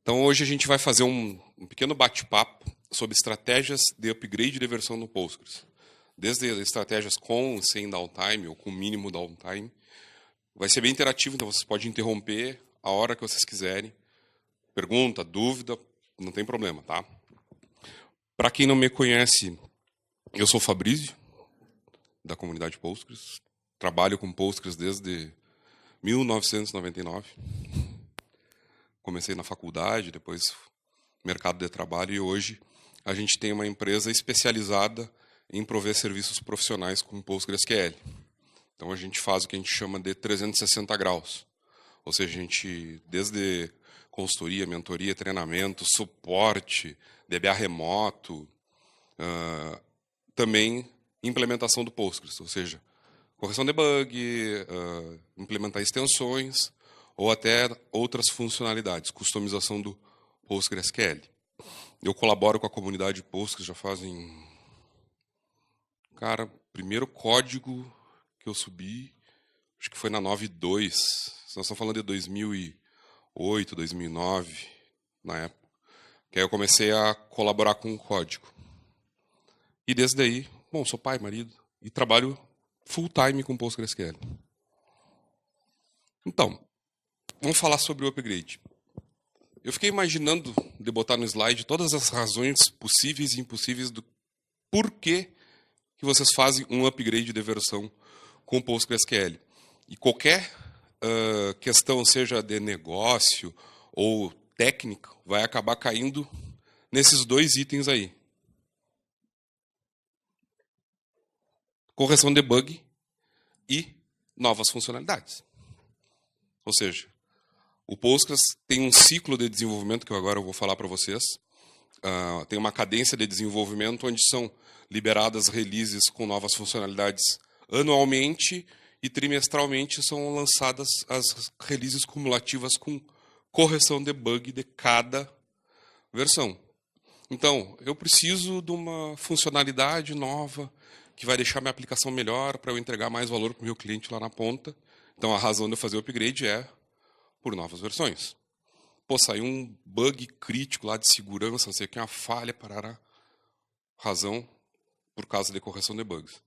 Então, hoje a gente vai fazer um pequeno bate-papo sobre estratégias de upgrade de versão no Postgres. Desde estratégias com sem downtime ou com mínimo downtime. Vai ser bem interativo, então vocês podem interromper a hora que vocês quiserem. Pergunta, dúvida, não tem problema, tá? Para quem não me conhece, eu sou o Fabrício, da comunidade Postgres. Trabalho com Postgres desde 1999. Comecei na faculdade, depois mercado de trabalho, e hoje a gente tem uma empresa especializada em prover serviços profissionais com PostgreSQL. Então, a gente faz o que a gente chama de 360 graus. Ou seja, a gente, desde consultoria, mentoria, treinamento, suporte, DBA remoto, também implementação do Postgres, ou seja, correção de bug, implementar extensões ou até outras funcionalidades, customização do PostgreSQL. Eu colaboro com a comunidade Postgres já fazem... Cara, primeiro código que eu subi, acho que foi na 9.2. Nós estamos falando de 2008, 2009, na época. Que aí eu comecei a colaborar com o código. E desde aí, bom, sou pai, marido, e trabalho full time com PostgreSQL. Então, vamos falar sobre o upgrade. Eu fiquei imaginando de botar no slide todas as razões possíveis e impossíveis do porquê que vocês fazem um upgrade de versão com PostgreSQL. E qualquer questão, seja de negócio ou técnica, vai acabar caindo nesses dois itens aí. Correção de bug e novas funcionalidades. Ou seja, o Postgres tem um ciclo de desenvolvimento, que agora eu vou falar para vocês. Tem uma cadência de desenvolvimento onde são liberadas releases com novas funcionalidades anualmente e trimestralmente são lançadas as releases cumulativas com correção de bug de cada versão. Então, eu preciso de uma funcionalidade nova que vai deixar minha aplicação melhor para eu entregar mais valor para o meu cliente lá na ponta. Então, a razão de eu fazer o upgrade é por novas versões. Pô, saiu um bug crítico lá de segurança, não sei o que, uma falha, parará. Razão por causa de correção de bugs.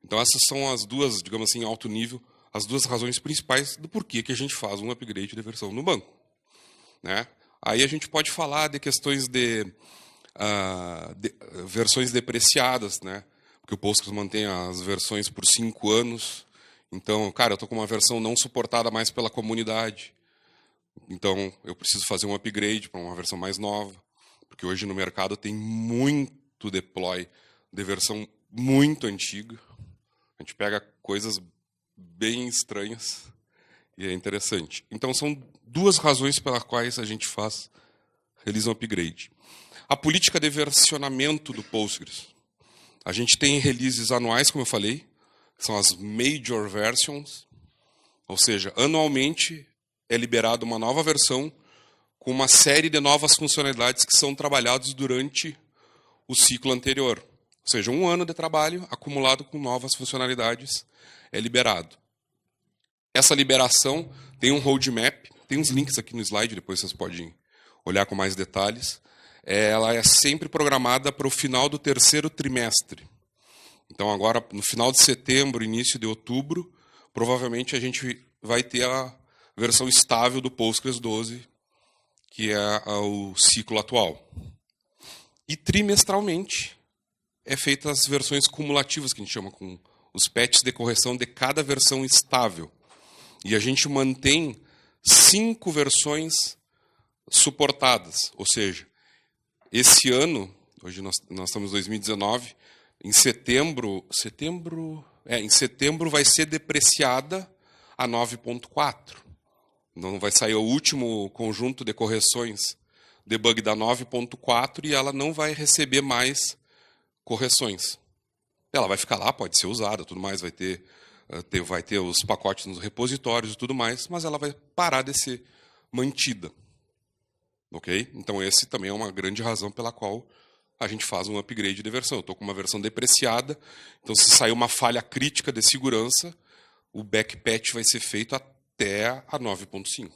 Então, essas são as duas, digamos assim, alto nível, as duas razões principais do porquê que a gente faz um upgrade de versão no banco. Né? Aí a gente pode falar de questões de versões depreciadas, né? Porque o Postgres mantém as versões por 5 anos. Então, cara, eu estou com uma versão não suportada mais pela comunidade. Então, eu preciso fazer um upgrade para uma versão mais nova. Porque hoje no mercado tem muito deploy de versão muito antiga. A gente pega coisas bem estranhas e é interessante. Então, são duas razões pelas quais a gente realiza um upgrade. A política de versionamento do Postgres. A gente tem releases anuais, como eu falei, que são as major versions, ou seja, anualmente é liberada uma nova versão com uma série de novas funcionalidades que são trabalhadas durante o ciclo anterior. Ou seja, um ano de trabalho acumulado com novas funcionalidades é liberado. Essa liberação tem um roadmap, tem uns links aqui no slide, depois vocês podem olhar com mais detalhes. Ela é sempre programada para o final do terceiro trimestre. Então, agora, no final de setembro, início de outubro, provavelmente a gente vai ter a versão estável do Postgres 12, que é o ciclo atual. E trimestralmente é feitas as versões cumulativas, que a gente chama com os patches de correção de cada versão estável. E a gente mantém 5 versões suportadas, ou seja, esse ano, hoje nós estamos em 2019, em setembro vai ser depreciada a 9.4. Então vai sair o último conjunto de correções de bug da 9.4 e ela não vai receber mais correções. Ela vai ficar lá, pode ser usada, tudo mais, vai ter os pacotes nos repositórios e tudo mais, mas ela vai parar de ser mantida. Ok? Então, esse também é uma grande razão pela qual a gente faz um upgrade de versão. Eu estou com uma versão depreciada, então se sair uma falha crítica de segurança, o backpatch vai ser feito até a 9.5,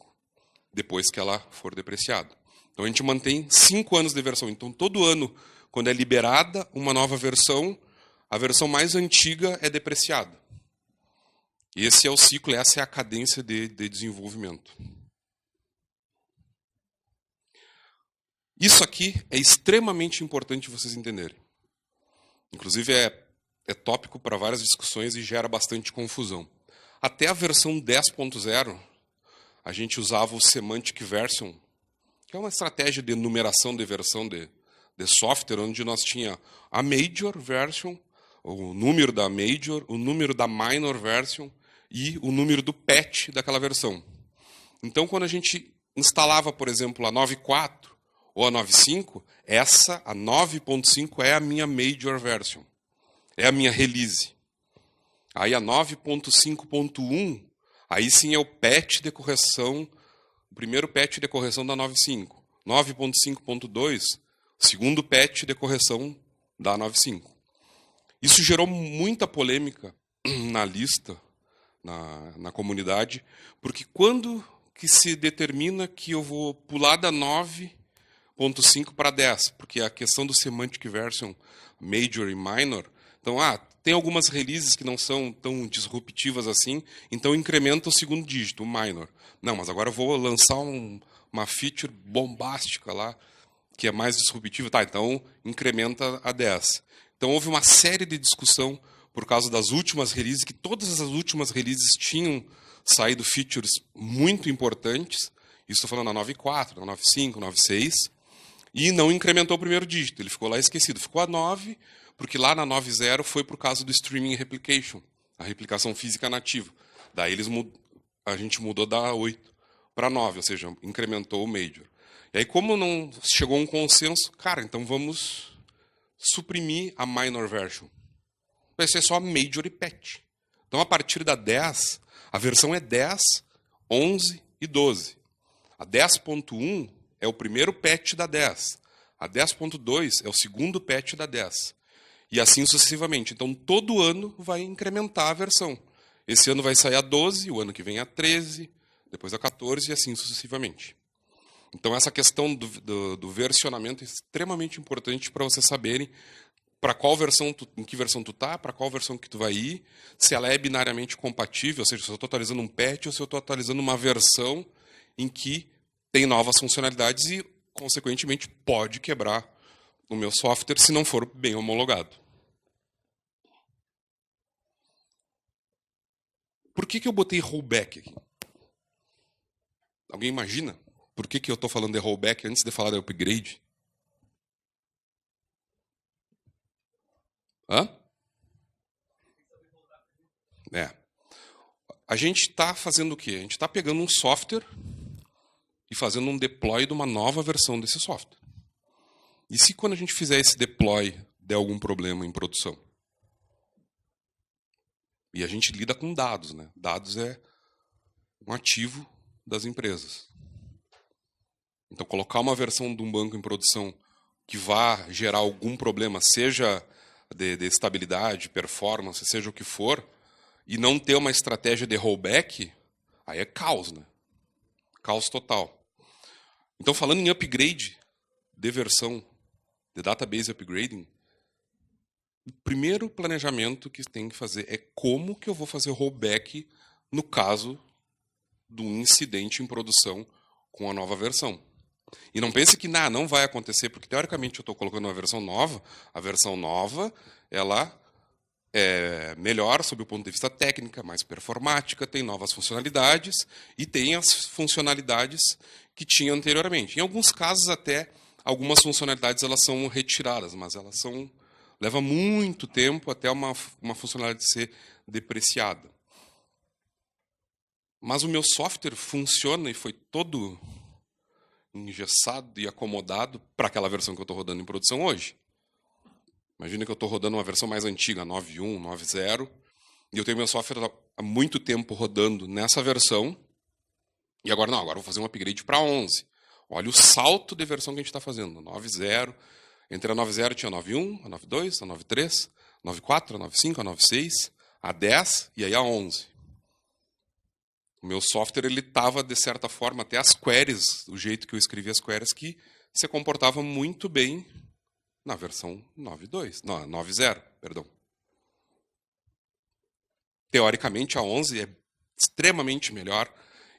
depois que ela for depreciada. Então a gente mantém 5 anos de versão. Então todo ano, quando é liberada uma nova versão, a versão mais antiga é depreciada. Esse é o ciclo, essa é a cadência de desenvolvimento. Isso aqui é extremamente importante vocês entenderem. Inclusive é tópico para várias discussões e gera bastante confusão. Até a versão 10.0, a gente usava o Semantic Version, que é uma estratégia de numeração de versão de software, onde nós tinha a Major Version, o número da Major, o número da Minor Version e o número do patch daquela versão. Então, quando a gente instalava, por exemplo, a 9.4 ou a 9.5, a 9.5 é a minha Major Version, é a minha release. Aí a 9.5.1, aí sim é o patch de correção, o primeiro patch de correção da 9.5. 9.5.2, o segundo patch de correção da 9.5. Isso gerou muita polêmica na lista, na comunidade, porque quando que se determina que eu vou pular da 9.5 para 10? Porque a questão do Semantic Version Major e Minor, então, tem algumas releases que não são tão disruptivas assim, então incrementa o segundo dígito, o minor. Não, mas agora eu vou lançar uma feature bombástica lá, que é mais disruptiva. Tá, então incrementa a 10. Então houve uma série de discussão por causa das últimas releases, que todas as últimas releases tinham saído features muito importantes. Isso estou falando na 9.4, na 9.5, 9.6, e não incrementou o primeiro dígito. Ele ficou lá esquecido. Ficou a 9, porque lá na 9.0 foi por causa do Streaming Replication, a replicação física nativa. Daí a gente mudou da 8 para 9, ou seja, incrementou o Major. E aí, como não chegou a um consenso, cara, então vamos suprimir a Minor Version. Vai ser só Major e Patch. Então, a partir da 10, a versão é 10, 11 e 12. A 10.1 é o primeiro patch da 10. A 10.2 é o segundo patch da 10. E assim sucessivamente. Então, todo ano vai incrementar a versão. Esse ano vai sair a 12, o ano que vem a 13, depois a 14 e assim sucessivamente. Então, essa questão do versionamento é extremamente importante para vocês saberem para qual versão, em que versão tu está, para qual versão que tu vai ir, se ela é binariamente compatível, ou seja, se eu estou atualizando um patch ou se eu estou atualizando uma versão em que tem novas funcionalidades e, consequentemente, pode quebrar o meu software se não for bem homologado. Por que eu botei rollback aqui? Alguém imagina? Por que eu estou falando de rollback antes de falar de upgrade? Hã? A gente está fazendo o quê? A gente está pegando um software e fazendo um deploy de uma nova versão desse software. E se quando a gente fizer esse deploy der algum problema em produção? E a gente lida com dados, né? Dados é um ativo das empresas. Então, colocar uma versão de um banco em produção que vá gerar algum problema, seja de estabilidade, performance, seja o que for, e não ter uma estratégia de rollback, aí é caos, né? Caos total. Então, falando em upgrade de versão, de database upgrading, o primeiro planejamento que tem que fazer é como que eu vou fazer rollback no caso de um incidente em produção com a nova versão. E não pense que não vai acontecer, porque teoricamente eu estou colocando uma versão nova. A versão nova ela é melhor sob o ponto de vista técnico, mais performática, tem novas funcionalidades e tem as funcionalidades que tinha anteriormente. Em alguns casos até algumas funcionalidades elas são retiradas, mas elas leva muito tempo até uma funcionalidade ser depreciada. Mas o meu software funciona e foi todo engessado e acomodado para aquela versão que eu estou rodando em produção hoje. Imagina que eu estou rodando uma versão mais antiga, 9.1, 9.0, e eu tenho meu software há muito tempo rodando nessa versão, e agora agora eu vou fazer um upgrade para 11. Olha o salto de versão que a gente está fazendo, 9.0. Entre a 9.0 tinha a 9.1, a 9.2, a 9.3, a 9.4, a 9.5, a 9.6, a 10 e aí a 11. O meu software ele estava, de certa forma, até as queries, o jeito que eu escrevi as queries, que se comportava muito bem na versão 9.2, não, 9.0, perdão. Teoricamente, a 11 é extremamente melhor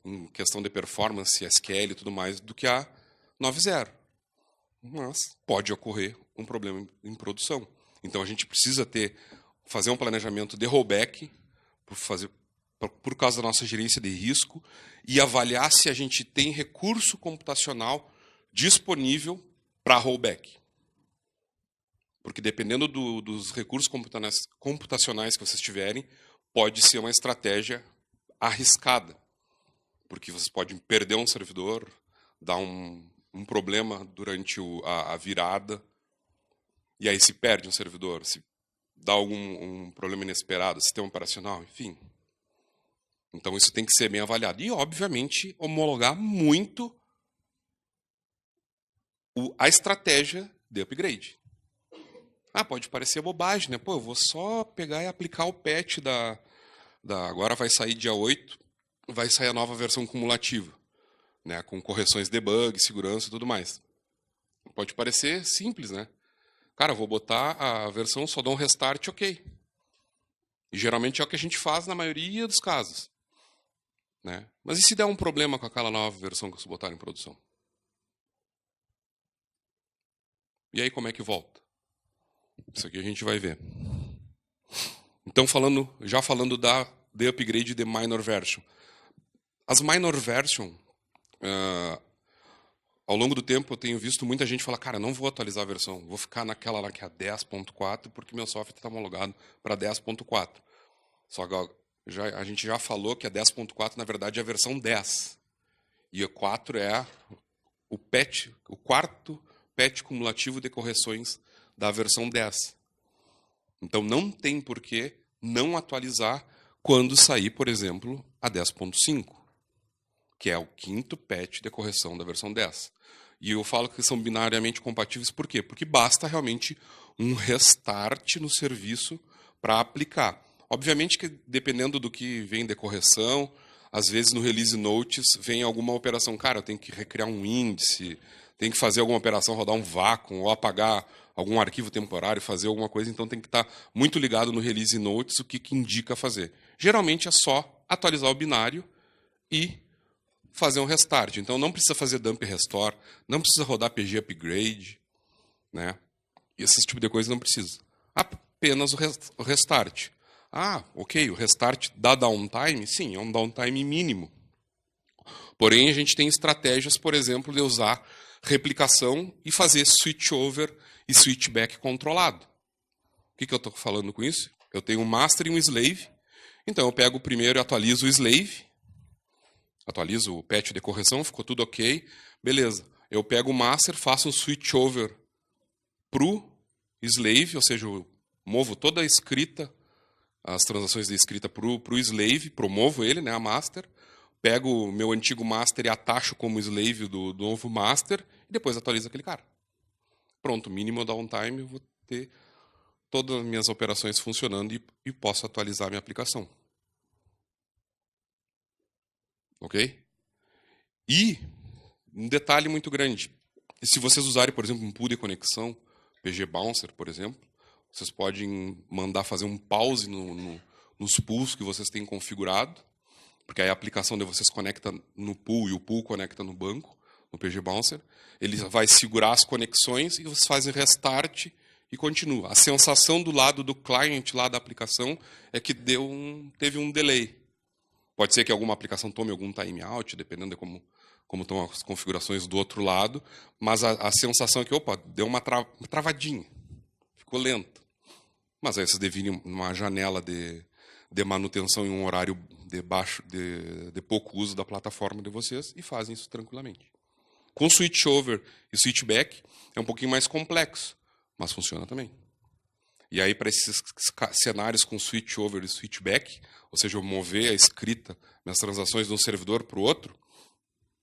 em questão de performance, SQL e tudo mais, do que a 9.0. Mas pode ocorrer um problema em produção. Então, a gente precisa fazer um planejamento de rollback, por causa da nossa gerência de risco, e avaliar se a gente tem recurso computacional disponível para rollback. Porque dependendo dos recursos computacionais que vocês tiverem, pode ser uma estratégia arriscada. Porque vocês podem perder um servidor, dar um problema durante a virada, e aí se perde um servidor, se dá algum problema inesperado, sistema operacional, enfim. Então isso tem que ser bem avaliado. E, obviamente, homologar muito a estratégia de upgrade. Pode parecer bobagem, né? Pô, eu vou só pegar e aplicar o patch agora vai sair dia 8, vai sair a nova versão cumulativa, né? Com correções de bug, segurança e tudo mais. Pode parecer simples, né? Cara, eu vou botar a versão, só dou um restart, ok. E geralmente é o que a gente faz na maioria dos casos. Né? Mas e se der um problema com aquela nova versão que você botar em produção? E aí como é que volta? Isso aqui a gente vai ver. Então, já falando de upgrade de minor version. As minor version, ao longo do tempo, eu tenho visto muita gente falar, cara, não vou atualizar a versão, vou ficar naquela lá que é a 10.4, porque meu software está homologado para 10.4. Só que a gente já falou que a 10.4, na verdade, é a versão 10. E a 4 é o quarto patch cumulativo de correções da versão 10. Então, não tem por que não atualizar quando sair, por exemplo, a 10.5, que é o quinto patch de correção da versão 10. E eu falo que são binariamente compatíveis por quê? Porque basta realmente um restart no serviço para aplicar. Obviamente que, dependendo do que vem de correção, às vezes no release notes vem alguma operação. Cara, eu tenho que recriar um índice, tenho que fazer alguma operação, rodar um vácuo, ou apagar algum arquivo temporário, fazer alguma coisa. Então tem que estar muito ligado no release notes o que indica fazer. Geralmente é só atualizar o binário e fazer um restart. Então não precisa fazer dump restore, não precisa rodar PG upgrade, né? Esse tipo de coisa não precisa. Apenas o restart. Ok, o restart dá downtime? Sim, é um downtime mínimo. Porém, a gente tem estratégias, por exemplo, de usar replicação e fazer switchover e switchback controlado. O que eu estou falando com isso? Eu tenho um master e um slave. Então, eu pego primeiro e atualizo o slave. Atualizo o patch de correção, ficou tudo ok. Beleza. Eu pego o master, faço um switchover para o slave, ou seja, eu movo toda a escrita, as transações de escrita para o slave, promovo ele, né, a master. Pego o meu antigo master e atacho como slave do novo master e depois atualizo aquele cara. Pronto, mínimo downtime, eu vou ter todas as minhas operações funcionando e posso atualizar a minha aplicação. Ok? E um detalhe muito grande. Se vocês usarem, por exemplo, um pool de conexão, PG Bouncer, por exemplo, vocês podem mandar fazer um pause nos pools que vocês têm configurado, porque aí a aplicação de vocês conecta no pool e o pool conecta no banco, no PG Bouncer. Ele vai segurar as conexões e vocês fazem restart e continua. A sensação do lado do client, lá da aplicação, é que teve um delay. Pode ser que alguma aplicação tome algum timeout, dependendo de como estão as configurações do outro lado, mas a sensação é que, deu uma travadinha, ficou lento. Mas aí vocês definem uma janela de manutenção em um horário de pouco uso da plataforma de vocês e fazem isso tranquilamente. Com switchover e switchback é um pouquinho mais complexo, mas funciona também. E aí, para esses cenários com switchover e switchback, ou seja, eu mover a escrita, minhas transações de um servidor para o outro,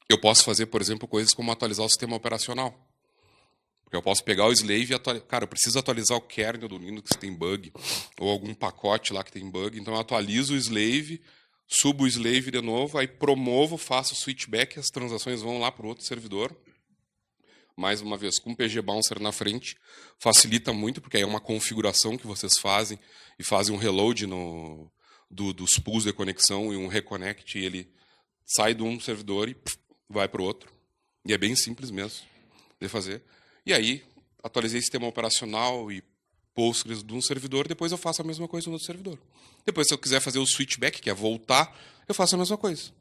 eu posso fazer, por exemplo, coisas como atualizar o sistema operacional. Porque eu posso pegar o slave e atualizar. Cara, eu preciso atualizar o kernel do Linux que tem bug, ou algum pacote lá que tem bug, então eu atualizo o slave, subo o slave de novo, aí promovo, faço o switchback, as transações vão lá para o outro servidor. Mais uma vez, com o PG Bouncer na frente, facilita muito, porque aí é uma configuração que vocês fazem e fazem um reload dos pools de conexão e um reconnect, e ele sai de um servidor e vai para o outro. E é bem simples mesmo de fazer. E aí, atualizei o sistema operacional e Postgres de um servidor, depois eu faço a mesma coisa no outro servidor. Depois, se eu quiser fazer o switchback, que é voltar, eu faço a mesma coisa.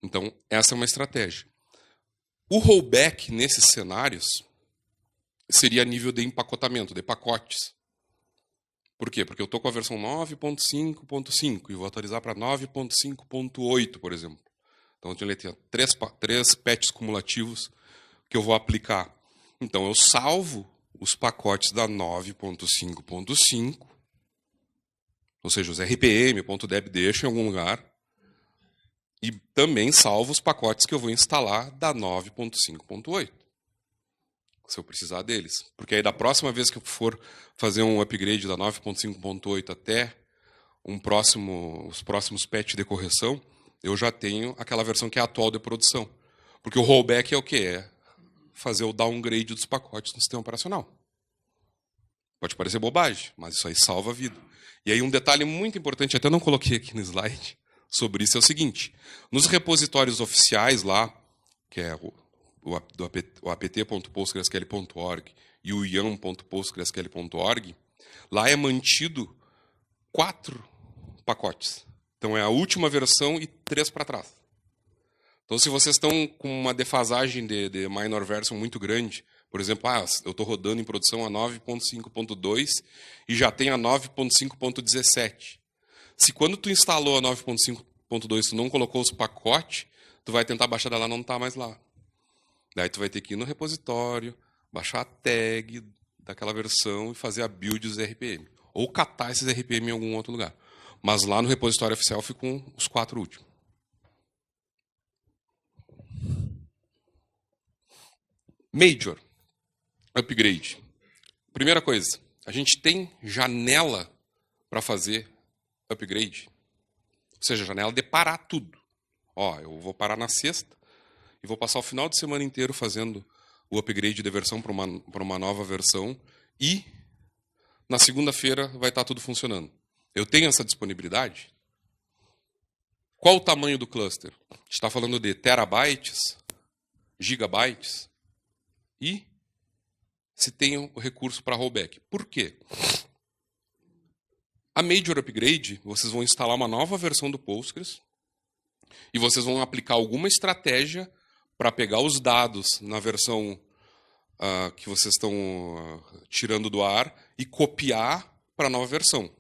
Então, essa é uma estratégia. O rollback, nesses cenários, seria a nível de empacotamento, de pacotes. Por quê? Porque eu estou com a versão 9.5.5 e vou atualizar para 9.5.8, por exemplo. Então, eu tenho três patches cumulativos que eu vou aplicar. Então, eu salvo os pacotes da 9.5.5, ou seja, os RPM.deb deixo em algum lugar, e também salvo os pacotes que eu vou instalar da 9.5.8, se eu precisar deles. Porque aí, da próxima vez que eu for fazer um upgrade da 9.5.8 até os próximos patches de correção, eu já tenho aquela versão que é atual de produção. Porque o rollback é o quê? É fazer o downgrade dos pacotes no sistema operacional. Pode parecer bobagem, mas isso aí salva a vida. E aí um detalhe muito importante, até não coloquei aqui no slide, sobre isso é o seguinte. Nos repositórios oficiais lá, que é o apt.postgresql.org e o yam.postgresql.org, lá é mantido 4 pacotes. Então é a última versão e 3 para trás. Então, se vocês estão com uma defasagem de minor version muito grande, por exemplo, eu estou rodando em produção a 9.5.2 e já tem a 9.5.17. Se quando tu instalou a 9.5.2 tu não colocou os pacotes, tu vai tentar baixar dela, não está mais lá. Daí tu vai ter que ir no repositório, baixar a tag daquela versão e fazer a build dos RPM. Ou catar esses RPM em algum outro lugar. Mas lá no repositório oficial ficam os 4 últimos. Major upgrade. Primeira coisa, a gente tem janela para fazer upgrade. Ou seja, janela de parar tudo. Eu vou parar na sexta e vou passar o final de semana inteiro fazendo o upgrade de versão para uma nova versão e na segunda-feira vai estar tudo funcionando. Eu tenho essa disponibilidade? Qual o tamanho do cluster? A gente está falando de terabytes, gigabytes e se tem o recurso para rollback. Por quê? A Major Upgrade, vocês vão instalar uma nova versão do Postgres e vocês vão aplicar alguma estratégia para pegar os dados na versão que vocês estão tirando do ar e copiar para a nova versão.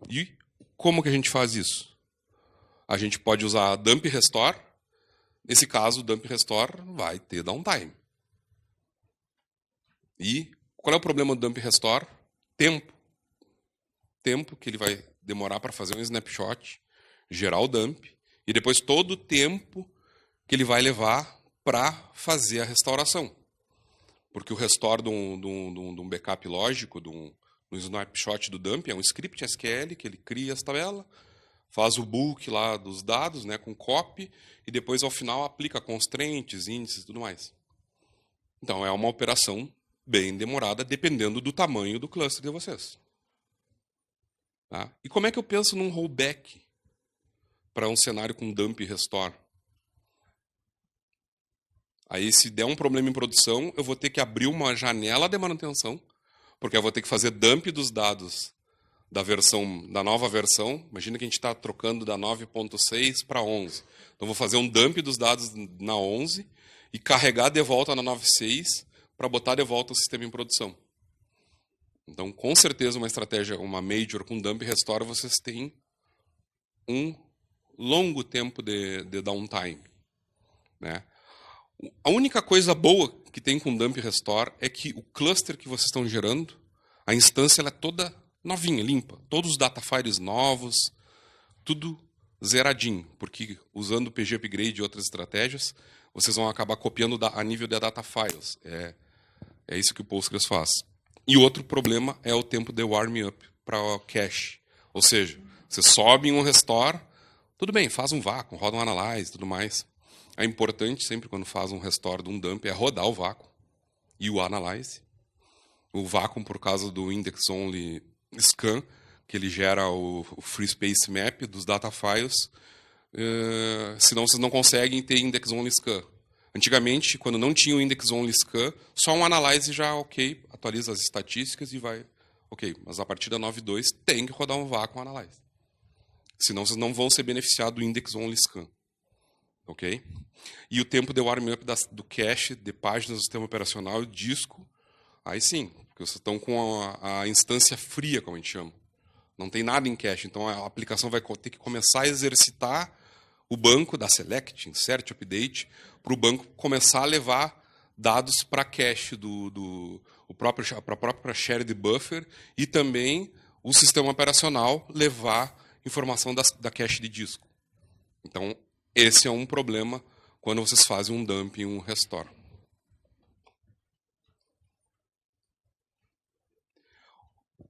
E como que a gente faz isso? A gente pode usar dump restore. Nesse caso, o dump restore vai ter downtime. E qual é o problema do dump restore? Tempo. Tempo que ele vai demorar para fazer um snapshot, gerar o dump, e depois todo o tempo que ele vai levar para fazer a restauração. Porque o restore de um backup lógico, de um snapshot do dump, é um script SQL que ele cria essa tabela, faz o bulk lá dos dados, né, com copy, e depois ao final aplica constraints, índices e tudo mais. Então é uma operação bem demorada, dependendo do tamanho do cluster de vocês. Tá? E como é que eu penso num rollback para um cenário com dump e restore? Aí, se der um problema em produção, eu vou ter que abrir uma janela de manutenção, porque eu vou ter que fazer dump dos dados da nova versão. Imagina que a gente está trocando da 9.6 para 11. Então, vou fazer um dump dos dados na 11 e carregar de volta na 9.6 para botar de volta o sistema em produção. Então, com certeza, uma estratégia, uma major com dump e restore, vocês têm um longo tempo de downtime. Né? A única coisa boa que tem com dump e restore é que o cluster que vocês estão gerando, a instância ela é toda novinha, limpa. Todos os data files novos, tudo zeradinho. Porque usando o PG Upgrade e outras estratégias, vocês vão acabar copiando a nível de data files. É isso que o Postgres faz. E outro problema é o tempo de warm up para o cache. Ou seja, Você sobe em um restore, tudo bem, faz um vácuo, roda um analyze e tudo mais. É importante sempre quando faz um restore de um dump é rodar o vácuo e o analyze. O vácuo por causa do index only scan, que ele gera o free space map dos data files, senão vocês não conseguem ter index only scan. Antigamente, quando não tinha o index only scan, só um analyze já ok, atualiza as estatísticas e vai ok. Mas a partir da 9.2 tem que rodar um vácuo analyze. Senão vocês não vão ser beneficiados do index only scan. Ok? E o tempo de warm up do cache, de páginas do sistema operacional e disco, aí sim, porque vocês estão com a instância fria, como a gente chama. Não tem nada em cache, então a aplicação vai ter que começar a exercitar o banco da select, insert, update, para o banco começar a levar dados para cache para a própria shared buffer e também o sistema operacional levar informação da cache de disco. Então, esse é um problema quando vocês fazem um dump e um restore.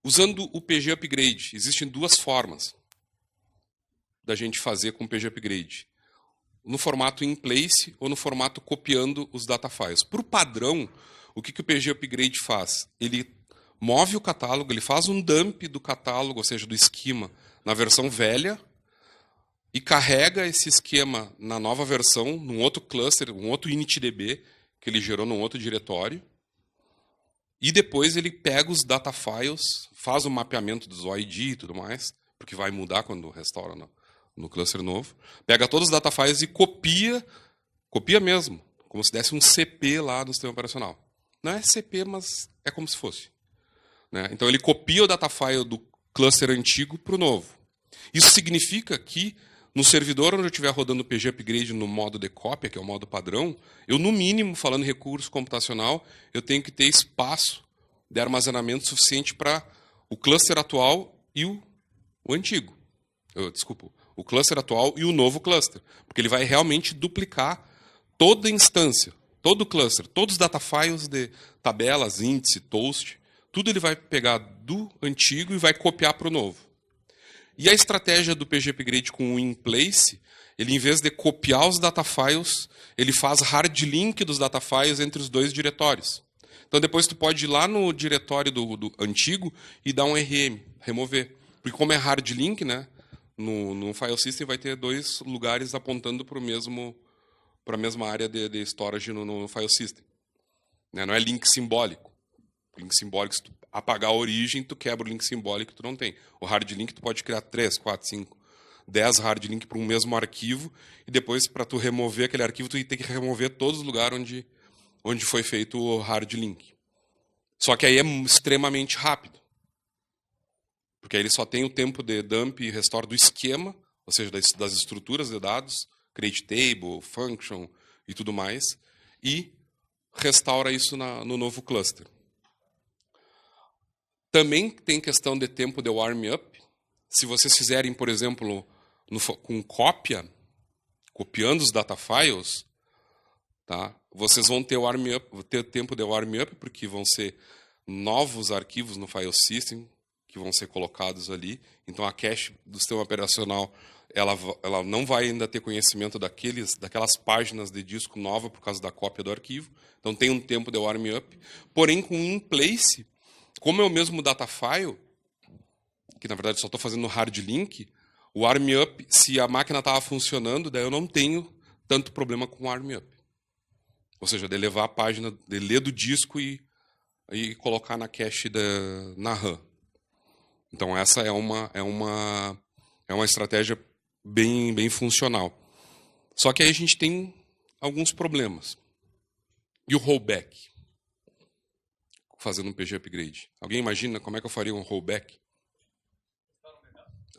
Usando o PG Upgrade, existem duas formas da gente fazer com o PG Upgrade. No formato in place ou no formato copiando os data files. Por padrão, o que o PG Upgrade faz? Ele move o catálogo, ele faz um dump do catálogo, ou seja, do esquema, na versão velha, e carrega esse esquema na nova versão, num outro cluster, um outro initdb, que ele gerou num outro diretório. E depois ele pega os data files, faz o mapeamento dos OID e tudo mais, porque vai mudar quando restaura no cluster novo. Pega todos os data files e copia mesmo, como se desse um CP lá no sistema operacional. Não é CP, mas é como se fosse. Né? Então ele copia o data file do cluster antigo para o novo. Isso significa que no servidor onde eu estiver rodando o PG Upgrade no modo de cópia, que é o modo padrão, eu, no mínimo, falando em recurso computacional, eu tenho que ter espaço de armazenamento suficiente para o cluster atual e o antigo. Desculpa, o cluster atual e o novo cluster. Porque ele vai realmente duplicar toda a instância, todo o cluster, todos os data files de tabelas, índice, toast, tudo ele vai pegar do antigo e vai copiar para o novo. E a estratégia do PG Upgrade com o in-place, ele, em vez de copiar os data files, ele faz hard link dos data files entre os dois diretórios. Então, depois tu pode ir lá no diretório do antigo e dar um RM, remover. Porque como é hard link, né, no file system vai ter dois lugares apontando para a mesma área de storage no file system. Né, não é link simbólico. O link simbólico, se tu apagar a origem, tu quebra o link simbólico que tu não tem. O hard link, tu pode criar 3, 4, 5, 10 hard link para um mesmo arquivo, e depois, para tu remover aquele arquivo, tu tem que remover todos os lugares onde foi feito o hard link. Só que aí é extremamente rápido. Porque aí ele só tem o tempo de dump e restore do esquema, ou seja, das estruturas de dados, create table, function e tudo mais, e restaura isso no novo cluster. Também tem questão de tempo de warm up. Se vocês fizerem, por exemplo, com cópia, copiando os data files, tá? Vocês vão ter tempo de warm up, porque vão ser novos arquivos no file system que vão ser colocados ali. Então a cache do sistema operacional ela não vai ainda ter conhecimento daquelas páginas de disco nova por causa da cópia do arquivo. Então tem um tempo de warm up. Porém, com in-place, como é o mesmo data file, que na verdade só estou fazendo hard link, o warm up, se a máquina estava funcionando, daí eu não tenho tanto problema com o warm up. Ou seja, de levar a página, de ler do disco e colocar na cache na RAM. Então essa é uma estratégia bem funcional. Só que aí a gente tem alguns problemas. E o rollback? Fazendo um PG Upgrade. Alguém imagina como é que eu faria um rollback?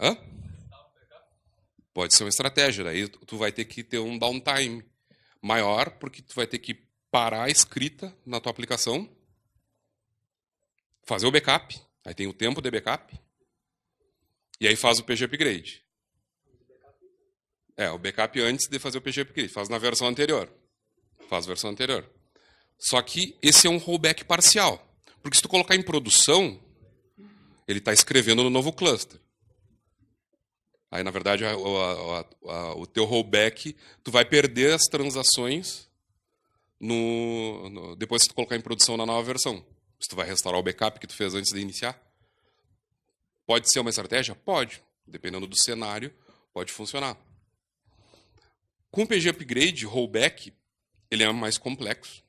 Hã? Pode ser uma estratégia. Daí tu vai ter que ter um downtime maior, porque tu vai ter que parar a escrita na tua aplicação, fazer o backup, aí tem o tempo de backup, e aí faz o PG Upgrade. O backup antes de fazer o PG Upgrade. Faz na versão anterior. Faz a versão anterior. Só que esse é um rollback parcial. Porque se tu colocar em produção, ele está escrevendo no novo cluster. Aí, na verdade, o teu rollback, tu vai perder as transações depois que tu colocar em produção na nova versão. Se tu vai restaurar o backup que tu fez antes de iniciar. Pode ser uma estratégia? Pode. Dependendo do cenário, pode funcionar. Com o PG Upgrade, rollback, ele é mais complexo.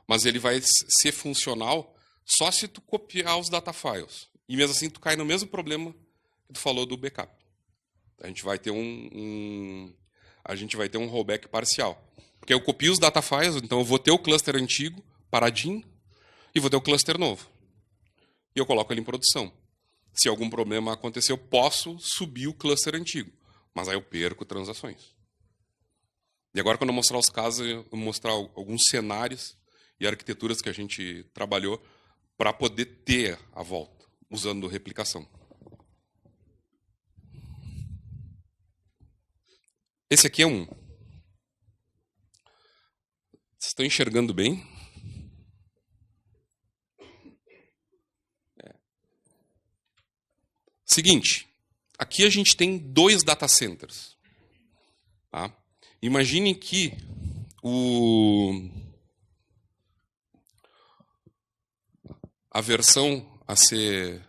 Mas ele vai ser funcional só se tu copiar os data files. E mesmo assim, tu cai no mesmo problema que tu falou do backup. A gente vai ter um rollback parcial. Porque eu copio os data files, então eu vou ter o cluster antigo, paradinho, e vou ter o cluster novo. E eu coloco ele em produção. Se algum problema acontecer, eu posso subir o cluster antigo. Mas aí eu perco transações. E agora, quando eu mostrar os casos, eu vou mostrar alguns cenários e arquiteturas que a gente trabalhou para poder ter a volta, usando replicação. Esse aqui é um. Vocês estão enxergando bem? Seguinte, aqui a gente tem 2 data centers. Tá? Imagine que a versão a ser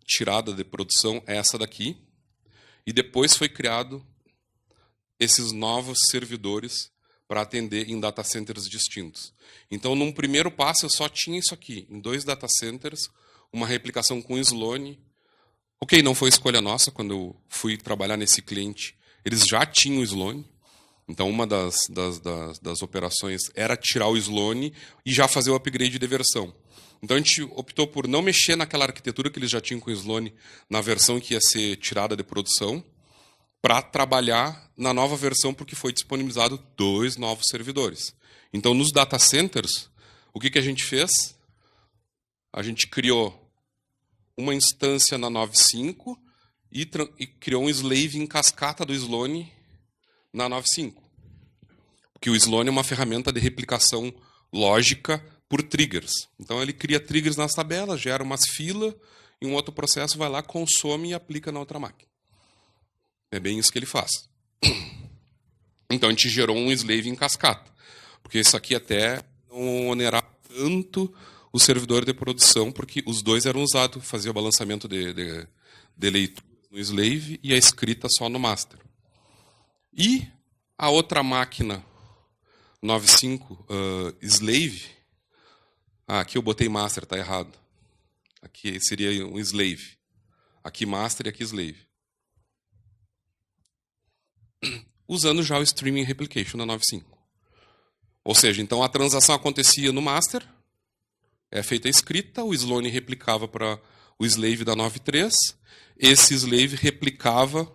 tirada de produção é essa daqui, e depois foi criado esses novos servidores para atender em data centers distintos. Então, num primeiro passo, eu só tinha isso aqui, em 2 data centers, uma replicação com Sloane. Ok, não foi escolha nossa, quando eu fui trabalhar nesse cliente, eles já tinham o Sloane. Então, uma das operações era tirar o Sloane e já fazer o upgrade de versão. Então, a gente optou por não mexer naquela arquitetura que eles já tinham com o Sloane na versão que ia ser tirada de produção, para trabalhar na nova versão, porque foi disponibilizado 2 novos servidores. Então, nos data centers, o que a gente fez? A gente criou uma instância na 9.5 e criou um slave em cascata do Sloane na 9.5. Porque o Sloane é uma ferramenta de replicação lógica por triggers. Então, ele cria triggers nas tabelas, gera umas filas, e um outro processo vai lá, consome e aplica na outra máquina. É bem isso que ele faz. Então, a gente gerou um slave em cascata. Porque isso aqui até não onerava tanto o servidor de produção, porque os 2 eram usados, fazia o balançamento de leitura no slave e a escrita só no master. E a outra máquina 9.5 slave, aqui eu botei master, está errado. Aqui seria um slave. Aqui master e aqui slave. Usando já o Streaming Replication na 9.5. Ou seja, então a transação acontecia no master, é feita a escrita, o Sloane replicava para o slave da 9.3, esse slave replicava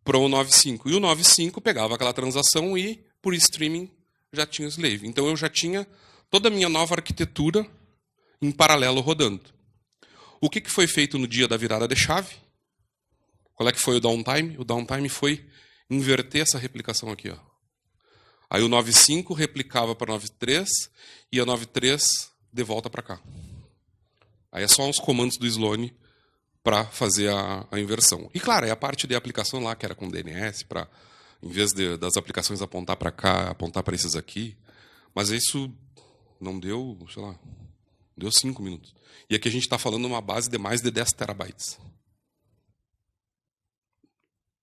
para o 9.5. E o 9.5 pegava aquela transação e, por streaming, já tinha o slave. Então eu já tinha toda a minha nova arquitetura em paralelo rodando. O que foi feito no dia da virada de chave? Qual é que foi o downtime? O downtime foi inverter essa replicação aqui. Ó. Aí o 9.5 replicava para 9.3 e a 9.3 de volta para cá. Aí é só uns comandos do Sloane para fazer a inversão. E claro, é a parte de aplicação lá, que era com DNS, para, em vez das aplicações apontar para cá, apontar para esses aqui. Mas isso não deu, sei lá, deu 5 minutos. E aqui a gente está falando de uma base de mais de 10 terabytes.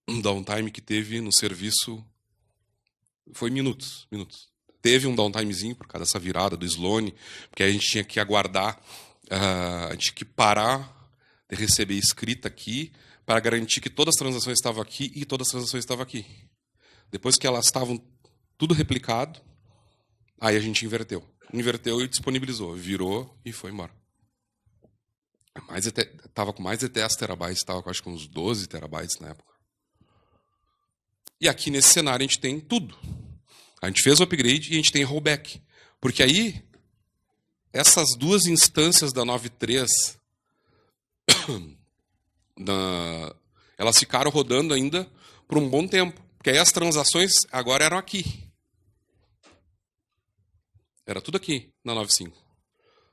Um downtime que teve no serviço foi minutos. Teve um downtimezinho por causa dessa virada do Sloane, porque a gente tinha que aguardar, a gente tinha que parar de receber escrita aqui para garantir que todas as transações estavam aqui e todas as transações estavam aqui. Depois que elas estavam tudo replicado, aí a gente inverteu. Inverteu e disponibilizou, virou e foi embora. Estava com mais de 10 terabytes, estava com acho que uns 12 terabytes na época. E aqui nesse cenário a gente tem tudo. A gente fez o upgrade e a gente tem rollback. Porque aí, essas 2 instâncias da 9.3, elas ficaram rodando ainda por um bom tempo. Porque aí as transações agora eram aqui. Era tudo aqui na 9.5.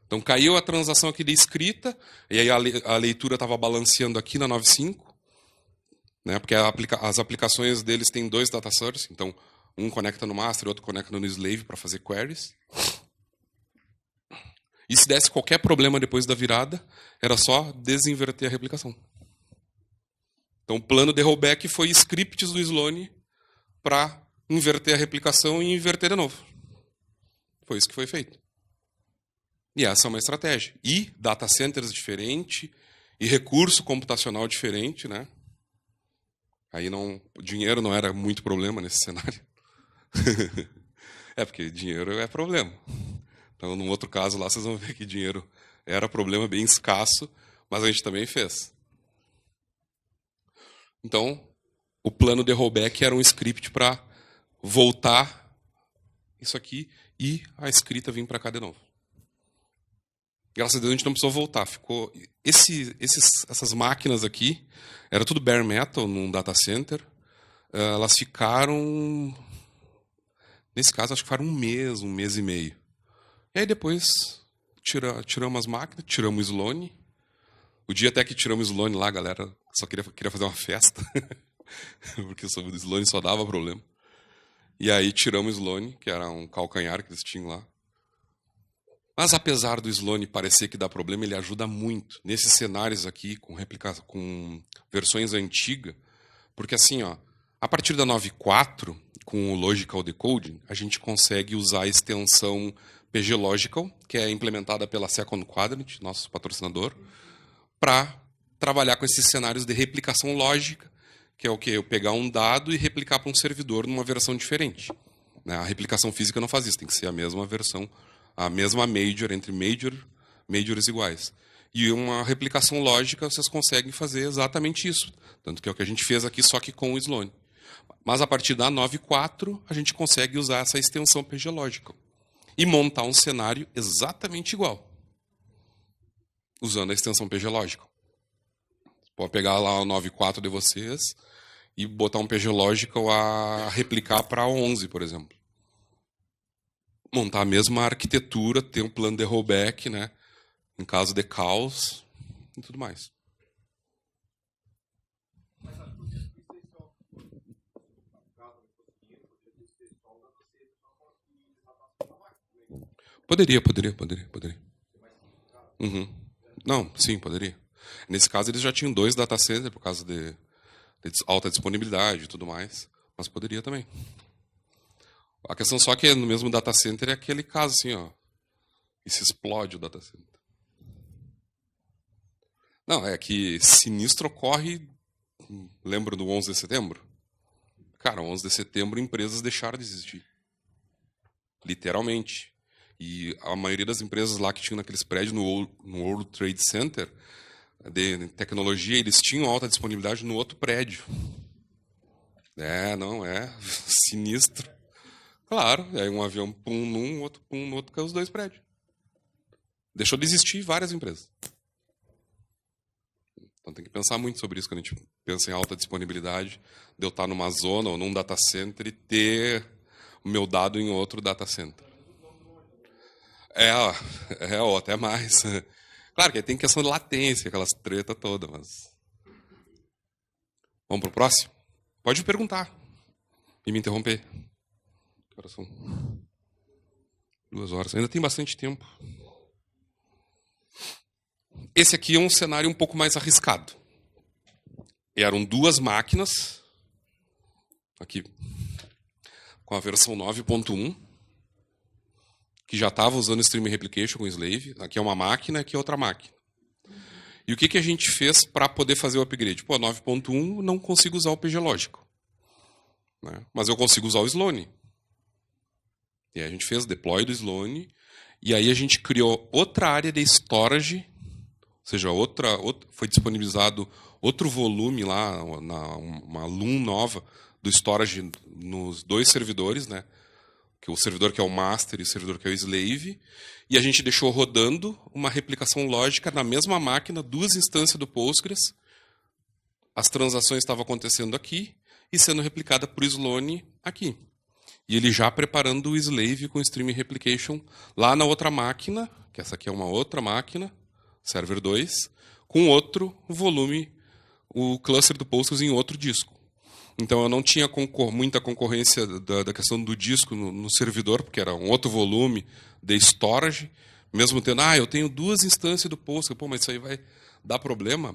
Então caiu a transação aqui de escrita, e aí a leitura estava balanceando aqui na 9.5. né? Porque as aplicações deles têm 2 data sources, então um conecta no master, outro conecta no slave para fazer queries. E se desse qualquer problema depois da virada, era só desinverter a replicação. Então o plano de rollback foi scripts do Sloane para inverter a replicação e inverter de novo. Foi isso que foi feito. E essa é uma estratégia. E data centers diferente, e recurso computacional diferente, né? Aí o dinheiro não era muito problema nesse cenário. Porque dinheiro é problema. Então, num outro caso lá, vocês vão ver que dinheiro era problema bem escasso, mas a gente também fez. Então, o plano de rollback era um script para voltar isso aqui e a escrita vir para cá de novo. Graças a Deus a gente não precisou voltar. Ficou essas máquinas aqui, era tudo bare metal num data center. Elas ficaram, nesse caso, acho que ficaram um mês e meio. E aí depois tiramos as máquinas, tiramos o Sloane. O dia até que tiramos o Sloane lá, a galera só queria fazer uma festa. Porque sobre o Sloane só dava problema. E aí tiramos o Sloane, que era um calcanhar que eles tinham lá. Mas apesar do Sloane parecer que dá problema, ele ajuda muito nesses cenários aqui com versões antigas, porque assim, ó, a partir da 9.4, com o Logical Decoding, a gente consegue usar a extensão PG Logical, que é implementada pela Second Quadrant, nosso patrocinador, para trabalhar com esses cenários de replicação lógica, que é o quê? Eu pegar um dado e replicar para um servidor numa versão diferente. A replicação física não faz isso, tem que ser a mesma versão, a mesma major, entre majors iguais. E uma replicação lógica, vocês conseguem fazer exatamente isso. Tanto que é o que a gente fez aqui, só que com o Sloane. Mas a partir da 9.4, a gente consegue usar essa extensão PG Logical. E montar um cenário exatamente igual. Usando a extensão PG Logical. Pode pegar lá o 9.4 de vocês e botar um PG Logical a replicar para 11, por exemplo. Montar a mesma arquitetura, ter um plano de rollback, né? Em caso de caos e tudo mais. Poderia. Uhum. Não, sim, poderia. Nesse caso, eles já tinham 2 data centers por causa de alta disponibilidade e tudo mais, mas poderia também. A questão só que no mesmo data center é aquele caso assim, ó, e se explode o data center. Não, é que sinistro ocorre, lembra do 11 de setembro? Cara, 11 de setembro empresas deixaram de existir. Literalmente. E a maioria das empresas lá que tinham naqueles prédios no World Trade Center, de tecnologia, eles tinham alta disponibilidade no outro prédio. Não é sinistro. Claro, aí um avião pum num, outro pum no outro, caiu os 2 prédios. Deixou de existir várias empresas. Então tem que pensar muito sobre isso quando a gente pensa em alta disponibilidade, de eu estar numa zona ou num data center e ter o meu dado em outro data center. Ou até mais. Claro que aí tem questão de latência, aquelas treta toda, mas... Vamos pro próximo? Pode perguntar e me interromper. Agora são 2 horas. Ainda tem bastante tempo. Esse aqui é um cenário um pouco mais arriscado. Eram 2 máquinas, aqui, com a versão 9.1, que já estava usando Stream Replication com Slave. Aqui é uma máquina, aqui é outra máquina. E o que a gente fez para poder fazer o upgrade? 9.1 não consigo usar o PG Logical, né? Mas eu consigo usar o Sloane. E aí a gente fez deploy do Sloane, e aí a gente criou outra área de storage, ou seja, foi disponibilizado outro volume lá, uma LUN nova do storage nos 2 servidores, né? Que o servidor que é o master e o servidor que é o slave, e a gente deixou rodando uma replicação lógica na mesma máquina, 2 instâncias do Postgres. As transações estavam acontecendo aqui e sendo replicada por Sloane aqui. E ele já preparando o slave com Stream Replication lá na outra máquina, que essa aqui é uma outra máquina, server 2, com outro volume, o cluster do Postgres em outro disco. Então eu não tinha muita concorrência da questão do disco no servidor, porque era um outro volume de storage, mesmo tendo, eu tenho 2 instâncias do Postgres, pô, mas isso aí vai dar problema.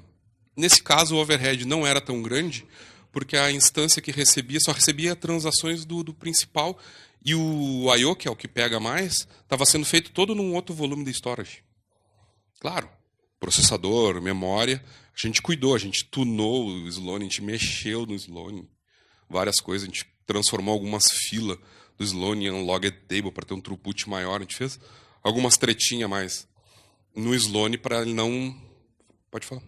Nesse caso, o overhead não era tão grande, porque a instância que recebia só recebia transações do principal, e o I/O, que é o que pega mais, estava sendo feito todo num outro volume de storage. Claro, processador, memória, a gente cuidou, a gente tunou o Sloane, a gente mexeu no Sloane, várias coisas, a gente transformou algumas filas do Sloane em unlogged table para ter um throughput maior, a gente fez algumas tretinhas mais no Sloane para ele não... Pode falar.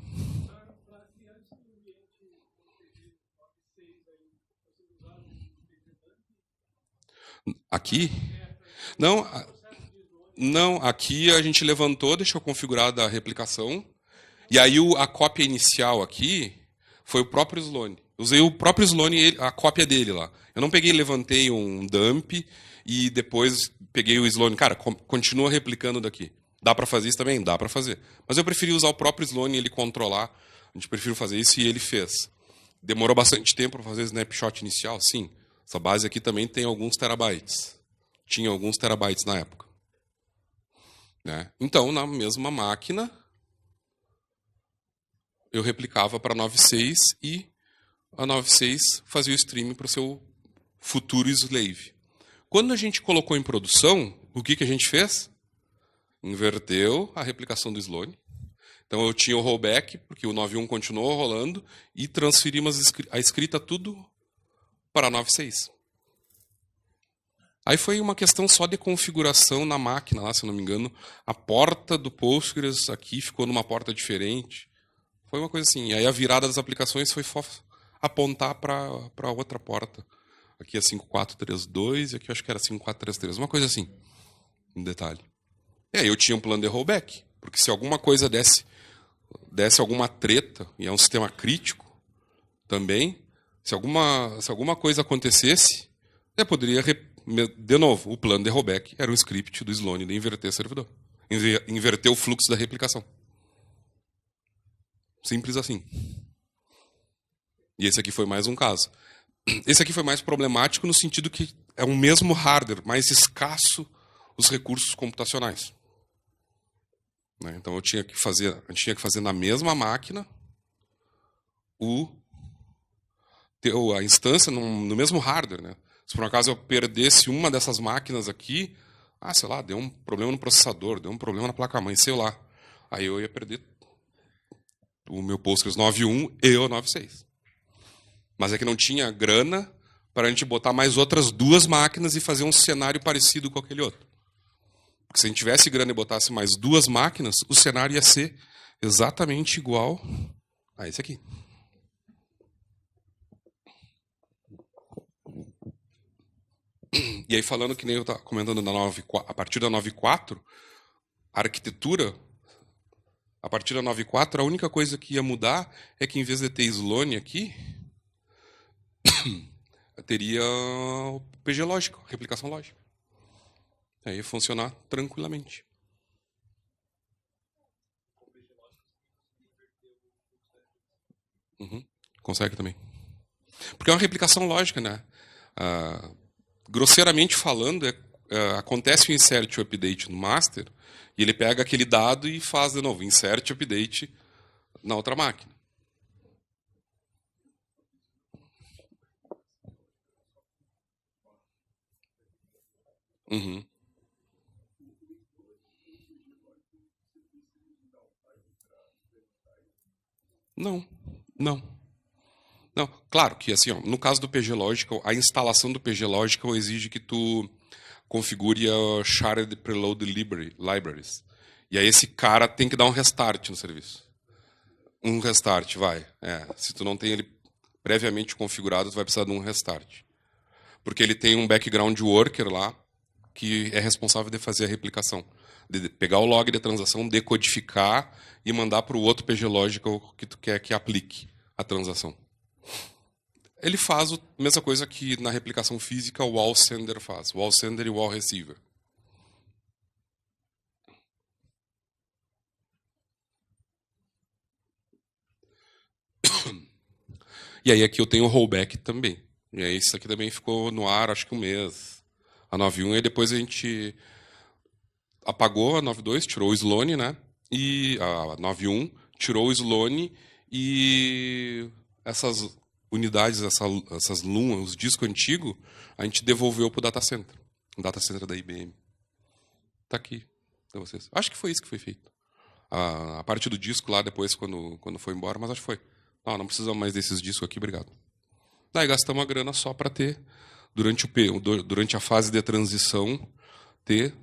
Aqui? Não, não, aqui a gente levantou, deixou configurada a replicação, e aí a cópia inicial aqui foi o próprio Sloane. Usei o próprio Sloane, a cópia dele lá. Eu não peguei, levantei um dump e depois peguei o Sloane. Cara, continua replicando daqui. Dá para fazer isso também? Dá para fazer. Mas eu preferi usar o próprio Sloane e ele controlar. A gente prefere fazer isso e ele fez. Demorou bastante tempo para fazer o snapshot inicial? Sim. Essa base aqui também tem alguns terabytes. Tinha alguns terabytes na época. Né? Então, na mesma máquina, eu replicava para 9.6 e a 9.6 fazia o streaming para o seu futuro slave. Quando a gente colocou em produção, o que a gente fez? Inverteu a replicação do Sloane. Então eu tinha o rollback, porque o 9.1 continuou rolando, e transferimos a escrita tudo para a 9.6. Aí foi uma questão só de configuração na máquina, lá, se eu não me engano. A porta do Postgres aqui ficou numa porta diferente. Foi uma coisa assim. E aí a virada das aplicações foi apontar para outra porta. Aqui é 5432 e aqui eu acho que era 5433. Uma coisa assim, um detalhe. E aí eu tinha um plano de rollback, porque se alguma coisa desse alguma treta, e é um sistema crítico também, se alguma coisa acontecesse, eu poderia, de novo, o plano de rollback era um script do Sloane de inverter o servidor. Inverter o fluxo da replicação. Simples assim. E esse aqui foi mais um caso. Esse aqui foi mais problemático no sentido que é o mesmo hardware, mais escasso os recursos computacionais. Então a gente tinha que fazer na mesma máquina a instância no mesmo hardware. Né? Se por um acaso eu perdesse uma dessas máquinas aqui, sei lá, deu um problema no processador, deu um problema na placa-mãe, sei lá. Aí eu ia perder o meu Postgres 9.1 e o 9.6. Mas é que não tinha grana para a gente botar mais outras 2 máquinas e fazer um cenário parecido com aquele outro. Porque se a gente tivesse grana e botasse mais 2 máquinas, o cenário ia ser exatamente igual a esse aqui. E aí, falando que nem eu estava comentando a partir da 9.4, a arquitetura, a partir da 9.4, a única coisa que ia mudar é que, em vez de ter Sloane aqui, teria o PG lógico, replicação lógica. Aí ia funcionar tranquilamente. Consegue também. Porque é uma replicação lógica, né? Grosseiramente falando, acontece o insert e o update no master, e ele pega aquele dado e faz de novo, insert e update na outra máquina. Uhum. Não, não. Não, claro que assim, no caso do PG Logical, a instalação do PG Logical exige que tu configure a Shared Preload Libraries. E aí esse cara tem que dar um restart no serviço. Um restart, vai. Se tu não tem ele previamente configurado, tu vai precisar de um restart. Porque ele tem um background worker lá que é responsável de fazer a replicação. De pegar o log da transação, decodificar e mandar para o outro PG Logical que tu quer que aplique a transação. Ele faz a mesma coisa que na replicação física o wall sender faz. Wall sender e wall receiver. E aí aqui eu tenho o rollback também. E aí isso aqui também ficou no ar, acho que um mês. A 9.1, e depois a gente apagou a 9.2, tirou o Sloane, né? E a 9.1 tirou o Sloane e essas unidades, essas LUN, os discos antigos, a gente devolveu para o data center. O data center da IBM. Está aqui para vocês. Acho que foi isso que foi feito. A parte do disco lá depois, quando foi embora, mas acho que foi. Não precisamos mais desses discos aqui, obrigado. Daí gastamos a grana só para ter, durante a fase de transição, ter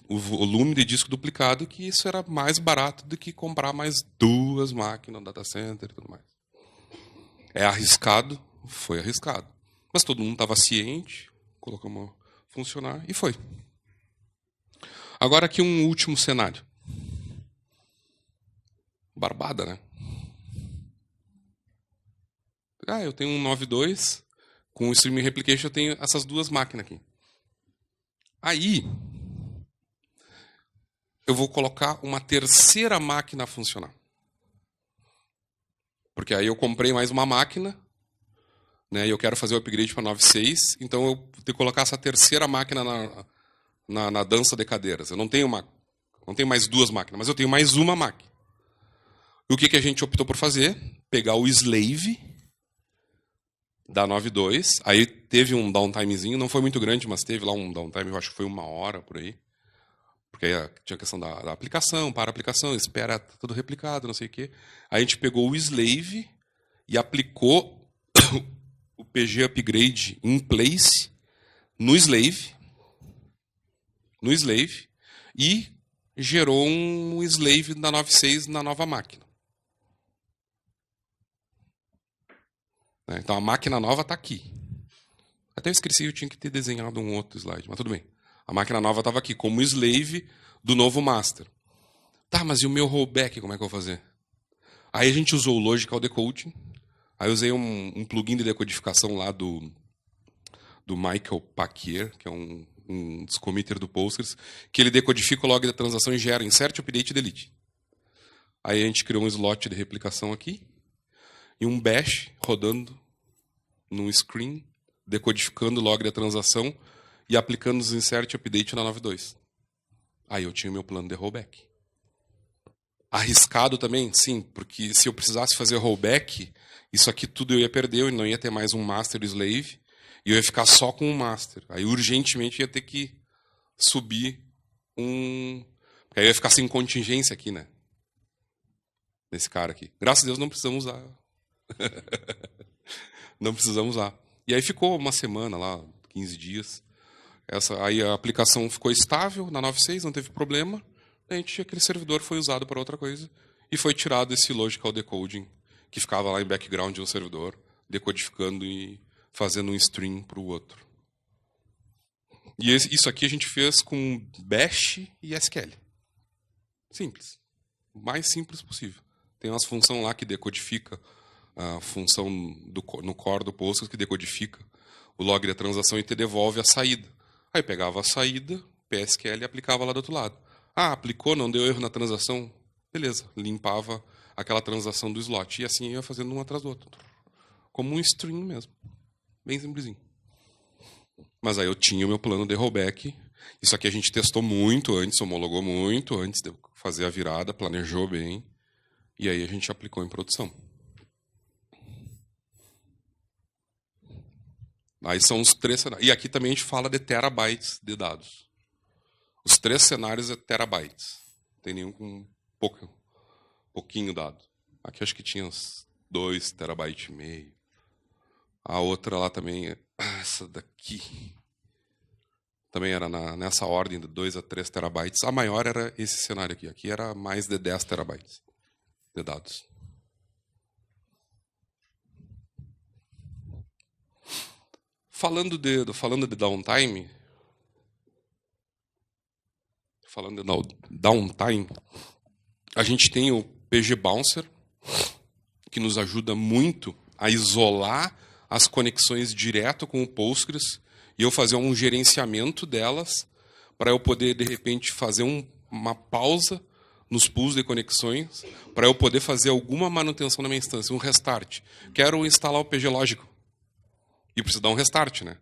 o volume de disco duplicado, que isso era mais barato do que comprar mais 2 máquinas no data center e tudo mais. É arriscado? Foi arriscado. Mas todo mundo estava ciente, colocamos funcionar e foi. Agora aqui um último cenário. Barbada, né? Eu tenho um 9.2, com o Streaming Replication eu tenho essas 2 máquinas aqui. Aí, eu vou colocar uma terceira máquina a funcionar. Porque aí eu comprei mais uma máquina, né, e eu quero fazer o upgrade para 9.6, então eu tenho que colocar essa terceira máquina na dança de cadeiras. Eu não tenho mais 2 máquinas, mas eu tenho mais uma máquina. E o que a gente optou por fazer? Pegar o slave da 9.2, aí teve um downtimezinho, não foi muito grande, mas teve lá um downtime, eu acho que foi 1 hora por aí. Porque aí tinha a questão da aplicação, para a aplicação, espera tudo replicado, não sei o quê. Aí a gente pegou o slave e aplicou o PG upgrade in place no slave, e gerou um slave da 9.6 na nova máquina. Então a máquina nova está aqui. Até eu esqueci, eu tinha que ter desenhado um outro slide, mas tudo bem. A máquina nova estava aqui como slave do novo master. Tá, mas e o meu rollback, como é que eu vou fazer? Aí a gente usou o Logical Decoding. Aí eu usei um plugin de decodificação lá do Michael Paquier, que é um descommitter do Postgres, que ele decodifica o log da transação e gera insert, update e delete. Aí a gente criou um slot de replicação aqui e um bash rodando num screen, decodificando o log da transação e aplicando os insert e update na 9.2. Aí eu tinha o meu plano de rollback. Arriscado também? Sim, porque se eu precisasse fazer rollback, isso aqui tudo eu ia perder, eu não ia ter mais um master e slave, e eu ia ficar só com um master. Aí urgentemente ia ter que subir porque aí eu ia ficar sem contingência aqui, né? Nesse cara aqui. Graças a Deus não precisamos usar. Não precisamos usar. E aí ficou uma semana lá, 15 dias. Aí a aplicação ficou estável na 9.6, não teve problema. Aquele servidor foi usado para outra coisa e foi tirado esse logical decoding que ficava lá em background no servidor, decodificando e fazendo um string para o outro. E isso aqui a gente fez com Bash e SQL. Simples. O mais simples possível. Tem umas funções lá que decodifica a função no core do Postgres que decodifica o log da transação e te devolve a saída. Aí pegava a saída, PSQL e aplicava lá do outro lado. Aplicou, não deu erro na transação? Beleza, limpava aquela transação do slot. E assim ia fazendo um atrás do outro. Como um string mesmo. Bem simplesinho. Mas aí eu tinha o meu plano de rollback. Isso aqui a gente testou muito antes, homologou muito antes de fazer a virada, planejou bem. E aí a gente aplicou em produção. Aí são os 3 cenários. E aqui também a gente fala de terabytes de dados. Os 3 cenários é terabytes. Não tem nenhum com pouquinho dado. Aqui acho que tinha uns 2 terabytes e meio. A outra lá também, essa daqui, também era nessa ordem de 2 a 3 terabytes. A maior era esse cenário aqui. Aqui era mais de 10 terabytes de dados. Falando de downtime, a gente tem o PG Bouncer, que nos ajuda muito a isolar as conexões direto com o Postgres e eu fazer um gerenciamento delas para eu poder, de repente, fazer uma pausa nos pools de conexões para eu poder fazer alguma manutenção na minha instância, um restart. Quero instalar o PG Lógico. E preciso dar um restart, né?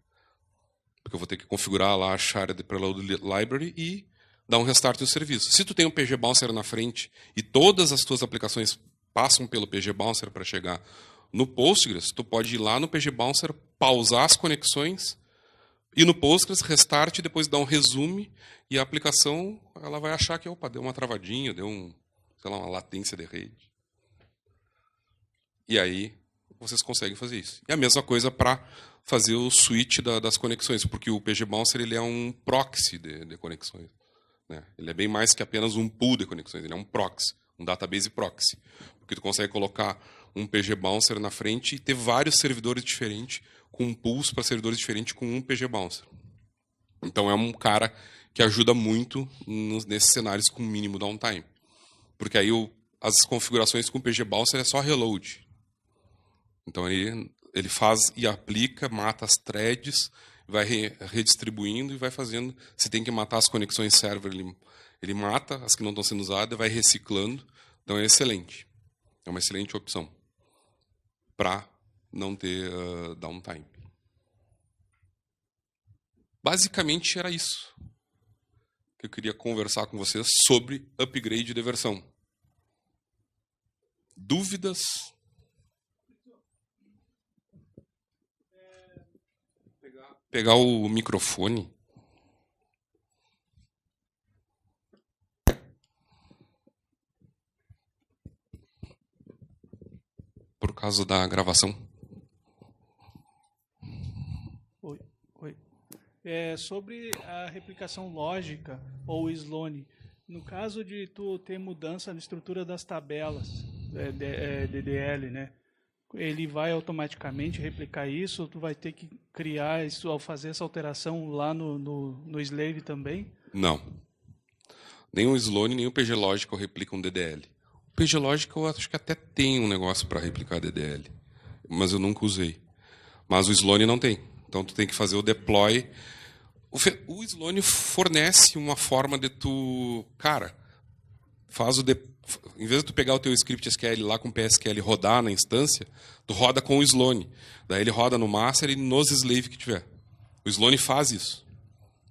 Porque eu vou ter que configurar lá a Shared Preload Library e dar um restart do serviço. Se tu tem um PG Bouncer na frente e todas as tuas aplicações passam pelo PG Bouncer para chegar no Postgres, tu pode ir lá no PG Bouncer, pausar as conexões, ir no Postgres, restart, depois dar um resume, e a aplicação ela vai achar que, opa, deu uma travadinha, deu sei lá, uma latência de rede. E aí vocês conseguem fazer isso. E a mesma coisa para fazer o switch das conexões, porque o PG Bouncer ele é um proxy de conexões. Né? Ele é bem mais que apenas um pool de conexões, ele é um proxy, um database proxy. Porque tu consegue colocar um PG Bouncer na frente e ter vários servidores diferentes, com pools para servidores diferentes com um PG Bouncer. Então é um cara que ajuda muito nesses cenários com mínimo downtime. Porque aí as configurações com PG Bouncer é só reload. Então ele faz e aplica, mata as threads, vai redistribuindo e vai fazendo. Se tem que matar as conexões server, ele mata as que não estão sendo usadas, vai reciclando. Então é excelente. É uma excelente opção para não ter downtime. Basicamente era isso que eu queria conversar com vocês sobre upgrade de versão. Dúvidas? Pegar o microfone. Por causa da gravação. Oi. Sobre a replicação lógica ou Sloan, no caso de tu ter mudança na estrutura das tabelas, DDL, né? Ele vai automaticamente replicar isso, ou tu vai ter que criar isso ao fazer essa alteração lá no slave também? Não. Nem o Sloan, nem o PG Logical replicam DDL. O PG Logical eu acho que até tem um negócio para replicar DDL, mas eu nunca usei. Mas o Sloan não tem. Então tu tem que fazer o deploy. O Sloan fornece uma forma de tu, cara, em vez de tu pegar o teu script SQL lá com PSQL e rodar na instância, tu roda com o Sloan. Daí ele roda no master e nos slave que tiver. O Sloan faz isso,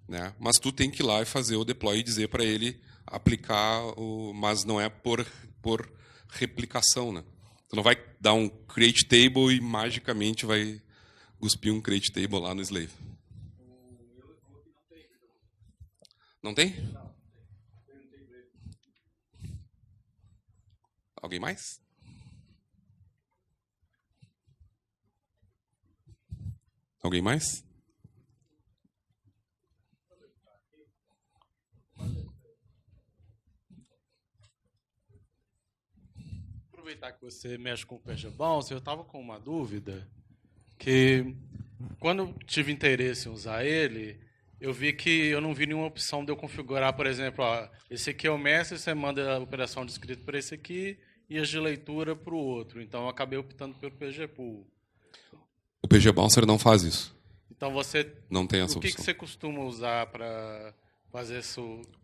né? Mas tu tem que ir lá e fazer o deploy e dizer para ele aplicar mas não é por replicação, né? Tu não vai dar um create table e magicamente vai cuspir um create table lá no slave. Não tem? Alguém mais? Alguém mais? Aproveitar que você mexe com o PG Bouncer, eu estava com uma dúvida, que quando eu tive interesse em usar ele, eu vi que eu não vi nenhuma opção de eu configurar, por exemplo, esse aqui é o mestre, você manda a operação de escrito para esse aqui e as de leitura para o outro. Então eu acabei optando pelo PG Pool. O PG Bouncer não faz isso. Então você não tem essa o que opção. você costuma usar para fazer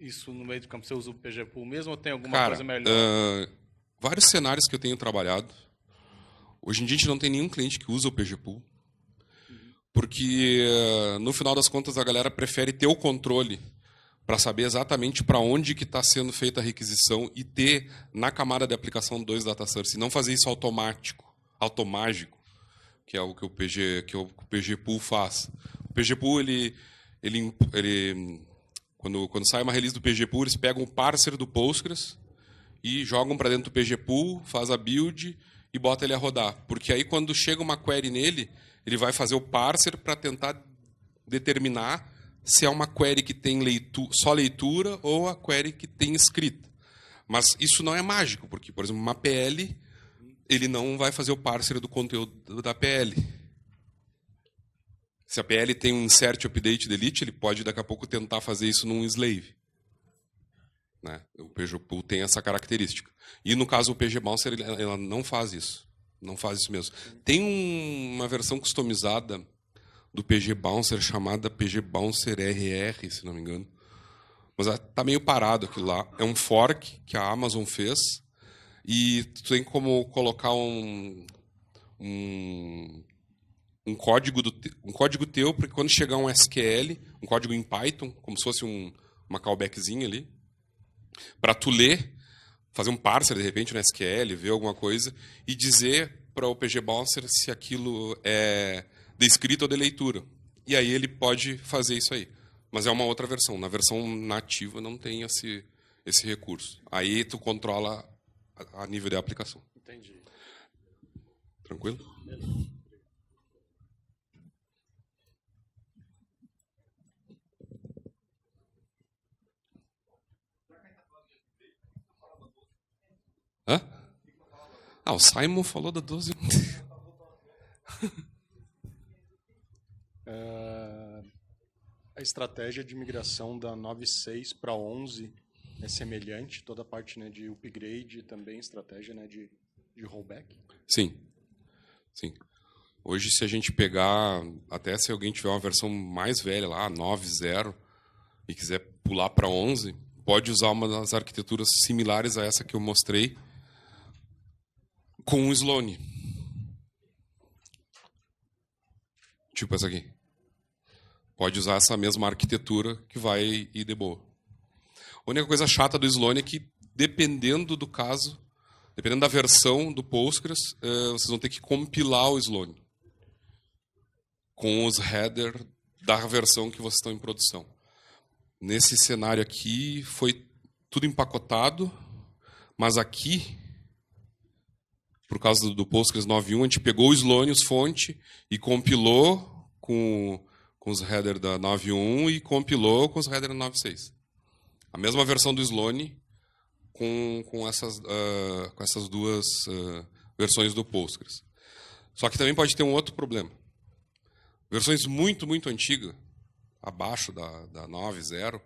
isso no meio do campo? Você usa o PG Pool mesmo ou tem alguma coisa melhor? Vários cenários que eu tenho trabalhado. Hoje em dia a gente não tem nenhum cliente que usa o PG Pool. Porque, no final das contas, a galera prefere ter o controle para saber exatamente para onde que está sendo feita a requisição e ter, na camada de aplicação, 2 data sources. E não fazer isso automágico, que é o que o PG Pool faz. O PG Pool, quando sai uma release do PG Pool, eles pegam o parser do Postgres e jogam para dentro do PG Pool, faz a build e bota ele a rodar. Porque aí, quando chega uma query nele, ele vai fazer o parser para tentar determinar se é uma query que tem só leitura ou a query que tem escrita. Mas isso não é mágico, porque, por exemplo, uma PL, ele não vai fazer o parser do conteúdo da PL. Se a PL tem um insert, update, delete, ele pode daqui a pouco tentar fazer isso num slave. Né? O PG Pool tem essa característica. E no caso o PG Bouncer, ela não faz isso. Não faz isso mesmo. Tem uma versão customizada do PG Bouncer chamada PG Bouncer RR, se não me engano. Mas está meio parado aquilo lá. É um fork que a Amazon fez e tu tem como colocar um código um código teu para quando chegar um SQL, um código em Python, como se fosse uma callbackzinha ali, para tu ler, fazer um parser de repente no SQL, ver alguma coisa e dizer para o PG Bouncer se aquilo é de escrita ou de leitura. E aí ele pode fazer isso aí. Mas é uma outra versão. Na versão nativa não tem esse recurso. Aí tu controla a nível de aplicação. Entendi. Tranquilo? Hã? O Simon falou da 12. A estratégia de migração da 9.6 para 11 é semelhante, toda a parte, né, de upgrade também, estratégia, né, de rollback? Sim. Sim. Hoje, se a gente pegar, até se alguém tiver uma versão mais velha lá, 9.0, e quiser pular para 11, pode usar uma das arquiteturas similares a essa que eu mostrei, com o Sloane. Tipo essa aqui. Pode usar essa mesma arquitetura que vai ir de boa. A única coisa chata do Sloane é que, dependendo do caso, dependendo da versão do Postgres, vocês vão ter que compilar o Sloane com os headers da versão que vocês estão em produção. Nesse cenário aqui, foi tudo empacotado, mas aqui, por causa do Postgres 9.1, a gente pegou o Sloane, os fontes, e compilou com os headers da 9.1 e compilou com os headers da 9.6. A mesma versão do Sloane com essas duas versões do Postgres. Só que também pode ter um outro problema. Versões muito, muito antigas, abaixo da 9.0,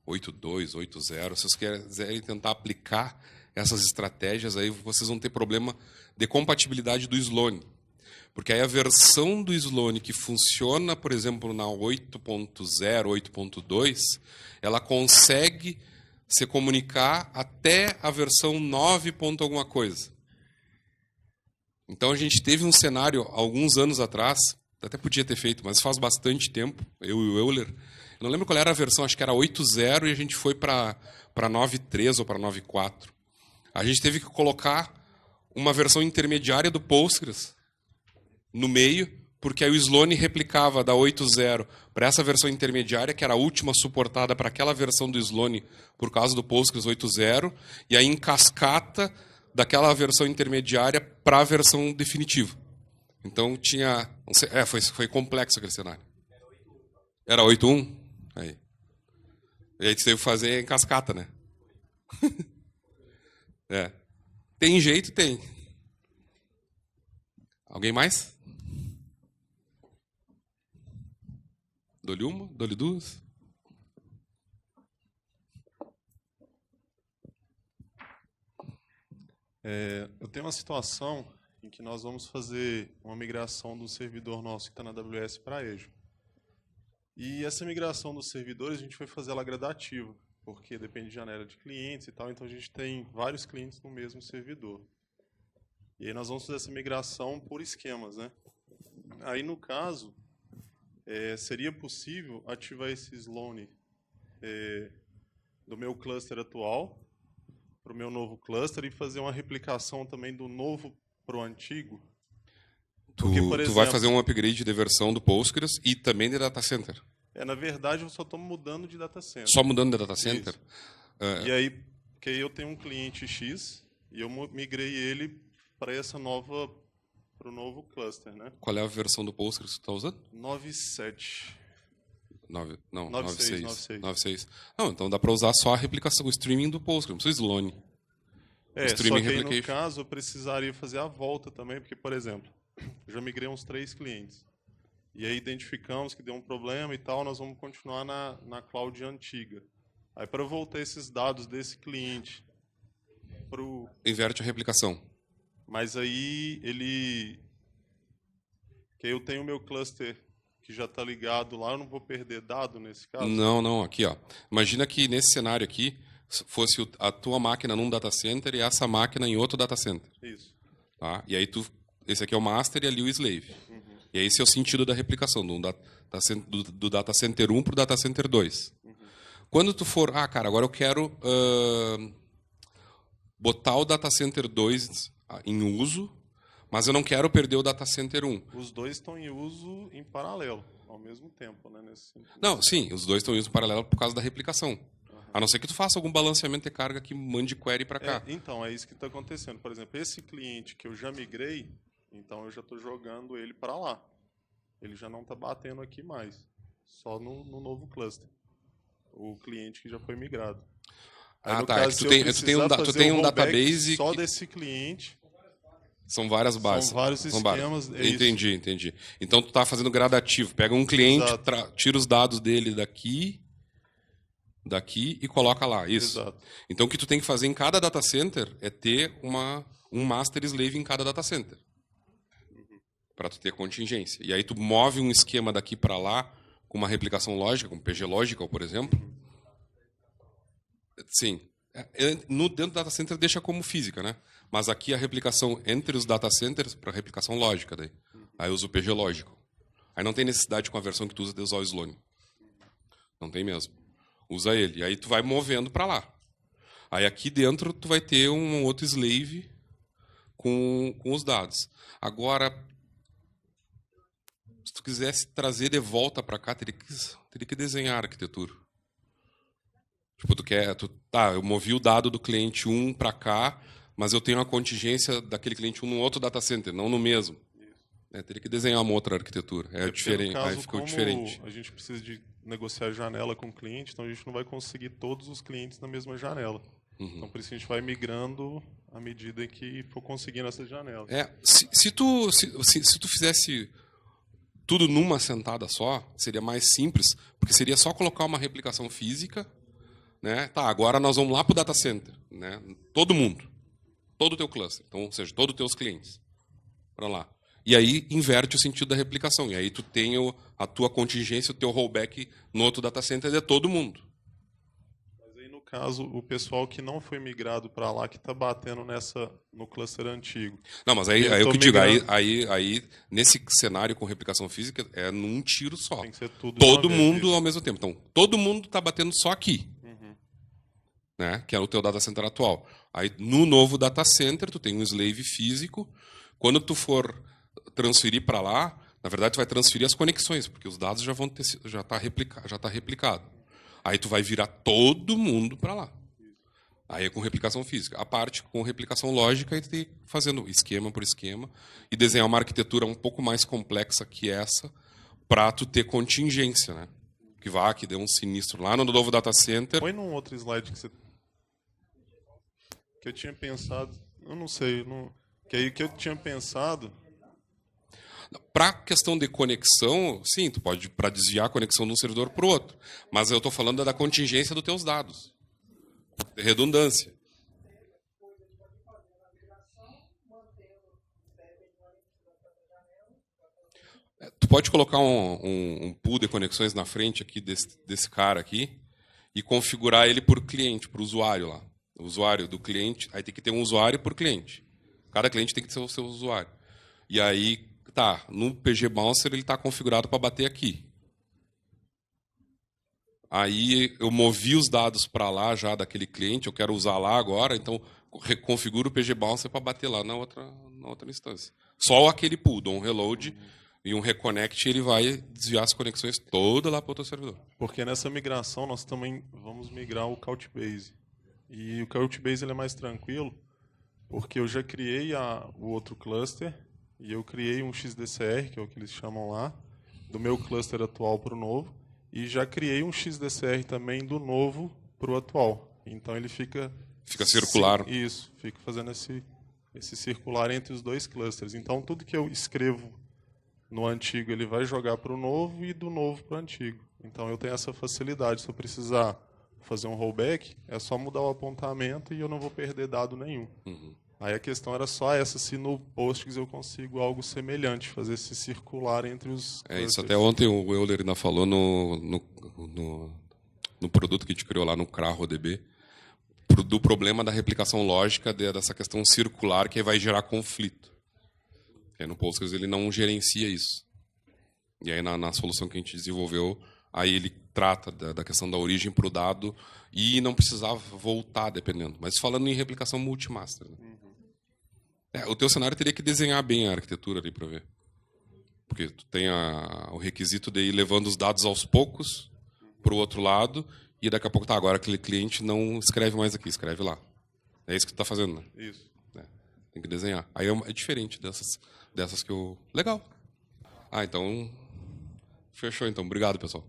8.2, 8.0, se vocês quiserem tentar aplicar essas estratégias, aí vocês vão ter problema de compatibilidade do Sloane. Porque aí a versão do Sloane que funciona, por exemplo, na 8.0, 8.2, ela consegue se comunicar até a versão 9. Alguma coisa. Então a gente teve um cenário, alguns anos atrás, até podia ter feito, mas faz bastante tempo, eu e o Euler, eu não lembro qual era a versão, acho que era 8.0 e a gente foi para 9.3 ou para 9.4. A gente teve que colocar uma versão intermediária do Postgres no meio, porque aí o Sloane replicava da 8.0 para essa versão intermediária, que era a última suportada para aquela versão do Sloane por causa do Postgres 8.0, e aí em cascata daquela versão intermediária para a versão definitiva. Então tinha... foi complexo aquele cenário. Era 8.1? Aí. E aí teve que fazer em cascata, né? Tem jeito, tem. Alguém mais? Dou-lhe uma? Dou-lhe duas? Eu tenho uma situação em que nós vamos fazer uma migração do servidor nosso que está na AWS para a Azure. E essa migração dos servidores, a gente vai fazer ela gradativa, porque depende de janela de clientes e tal, então a gente tem vários clientes no mesmo servidor. E aí nós vamos fazer essa migração por esquemas, né? Aí, no caso, seria possível ativar esse Sloane do meu cluster atual para o meu novo cluster e fazer uma replicação também do novo para o antigo? Porque, por exemplo, tu vai fazer um upgrade de versão do Postgres e também de data center. Na verdade, eu só estou mudando de data center. Só mudando de data center? E aí, porque eu tenho um cliente X e eu migrei ele para para o novo cluster, né? Qual é a versão do Postgres que tu está usando? 9.7. 9.6. Não, então dá para usar só a replicação, o streaming do Postgres, não precisa Sloane. Só que aí, no caso, eu precisaria fazer a volta também, porque, por exemplo, eu já migrei uns 3 clientes. E aí identificamos que deu um problema e tal, nós vamos continuar na cloud antiga. Aí, para eu voltar esses dados desse cliente inverte a replicação. Mas aí que eu tenho o meu cluster que já está ligado lá, eu não vou perder dado nesse caso? Não, aqui, ó. Imagina que nesse cenário aqui fosse a tua máquina num data center e essa máquina em outro data center. Isso. Tá? E aí esse aqui é o master e ali o slave. E aí esse é o sentido da replicação, do data center 1 para o data center 2. Quando tu for, cara, agora eu quero botar o data center 2 em uso, mas eu não quero perder o data center 1. Os dois estão em uso em paralelo, ao mesmo tempo, né? Não, sim, os dois estão em uso paralelo por causa da replicação. A não ser que tu faça algum balanceamento de carga que mande query para cá. Então, é isso que está acontecendo. Por exemplo, esse cliente que eu já migrei, então eu já estou jogando ele para lá. Ele já não está batendo aqui mais, só no novo cluster. O cliente que já foi migrado. Aí, no caso, tu tem um database só desse cliente. São várias bases. São vários esquemas. Entendi. Então tu está fazendo gradativo. Pega um cliente, tira os dados dele daqui e coloca lá. Isso. Exato. Então o que tu tem que fazer em cada data center é ter um master slave em cada data center. Para tu ter contingência. E aí tu move um esquema daqui para lá com uma replicação lógica, como PG Logical, por exemplo. Sim. Dentro do data center deixa como física, né? Mas aqui a replicação entre os data centers para replicação lógica daí. Aí usa o PG Logical. Aí não tem necessidade com a versão que tu usa de usar o Sloan. Não tem mesmo. Usa ele. E aí tu vai movendo para lá. Aí aqui dentro tu vai ter um outro slave com os dados. Agora, se tu quisesse trazer de volta para cá, teria que desenhar a arquitetura. Tipo, eu movi o dado do cliente 1 para cá, mas eu tenho a contingência daquele cliente 1 no outro data center, não no mesmo. Teria que desenhar uma outra arquitetura. Diferente. Caso, aí ficou diferente. A gente precisa de negociar janela com o cliente, então a gente não vai conseguir todos os clientes na mesma janela. Então, por isso que a gente vai migrando à medida que for conseguindo essa janela. Se tu fizesse tudo numa sentada só, seria mais simples, porque seria só colocar uma replicação física, né? Tá, agora nós vamos lá para o data center, né? Todo mundo, todo o teu cluster, então, ou seja, todos os teus clientes, para lá. E aí inverte o sentido da replicação, e aí tu tem a tua contingência, o teu rollback no outro data center de todo mundo. Mas aí, no caso, o pessoal que não foi migrado para lá, que está batendo no cluster antigo. Não, mas aí eu que digo, aí nesse cenário com replicação física, é num tiro só. Tem que ser tudo todo mundo ao mesmo tempo. Então, todo mundo está batendo só aqui. Né? Que é o teu data center atual. Aí, no novo data center, tu tem um slave físico. Quando tu for transferir para lá, na verdade, tu vai transferir as conexões, porque os dados já está replicado. Aí tu vai virar todo mundo para lá. Aí é com replicação física. A parte com replicação lógica, tu tem fazendo esquema por esquema e desenhar uma arquitetura um pouco mais complexa que essa para tu ter contingência, né? Que deu um sinistro lá no novo data center. Põe num outro slide que eu tinha pensado, eu não sei, que eu tinha pensado. Para questão de conexão, sim, tu pode para desviar a conexão de um servidor para o outro, mas eu estou falando da contingência dos teus dados, de redundância. Tu pode colocar um pool de conexões na frente aqui desse cara aqui e configurar ele por cliente, por usuário lá. O usuário do cliente, aí tem que ter um usuário por cliente. Cada cliente tem que ter o seu usuário. E aí, no PG Bouncer ele está configurado para bater aqui. Aí eu movi os dados para lá já daquele cliente, eu quero usar lá agora, então reconfiguro o PG Bouncer para bater lá na outra instância. Só aquele pool, dou um reload e um reconnect, ele vai desviar as conexões todas lá para o outro servidor. Porque nessa migração nós também vamos migrar o Couchbase. E o Couchbase ele é mais tranquilo, porque eu já criei o outro cluster, e eu criei um XDCR, que é o que eles chamam lá, do meu cluster atual para o novo, e já criei um XDCR também do novo para o atual. Então ele fica circular. Isso, fica fazendo esse circular entre os dois clusters. Então tudo que eu escrevo no antigo ele vai jogar para o novo e do novo para o antigo. Então eu tenho essa facilidade. Se eu precisar fazer um rollback, é só mudar o apontamento e eu não vou perder dado nenhum. Aí a questão era só essa, se no Postgres eu consigo algo semelhante, fazer se circular entre os Isso clusters. até ontem o Euler ainda falou no produto que a gente criou lá no CRARO-DB, do problema da replicação lógica dessa questão circular que vai gerar conflito. Porque no Postgres ele não gerencia isso. E aí na solução que a gente desenvolveu, aí ele trata da questão da origem para o dado e não precisava voltar dependendo. Mas falando em replicação multimaster. Né? O teu cenário teria que desenhar bem a arquitetura ali para ver. Porque tu tem o requisito de ir levando os dados aos poucos para o outro lado e daqui a pouco, tá, agora aquele cliente não escreve mais aqui, escreve lá. É isso que tu tá fazendo, né? Isso. Tem que desenhar. Aí é diferente dessas que eu... Legal. Então... Fechou, então. Obrigado, pessoal.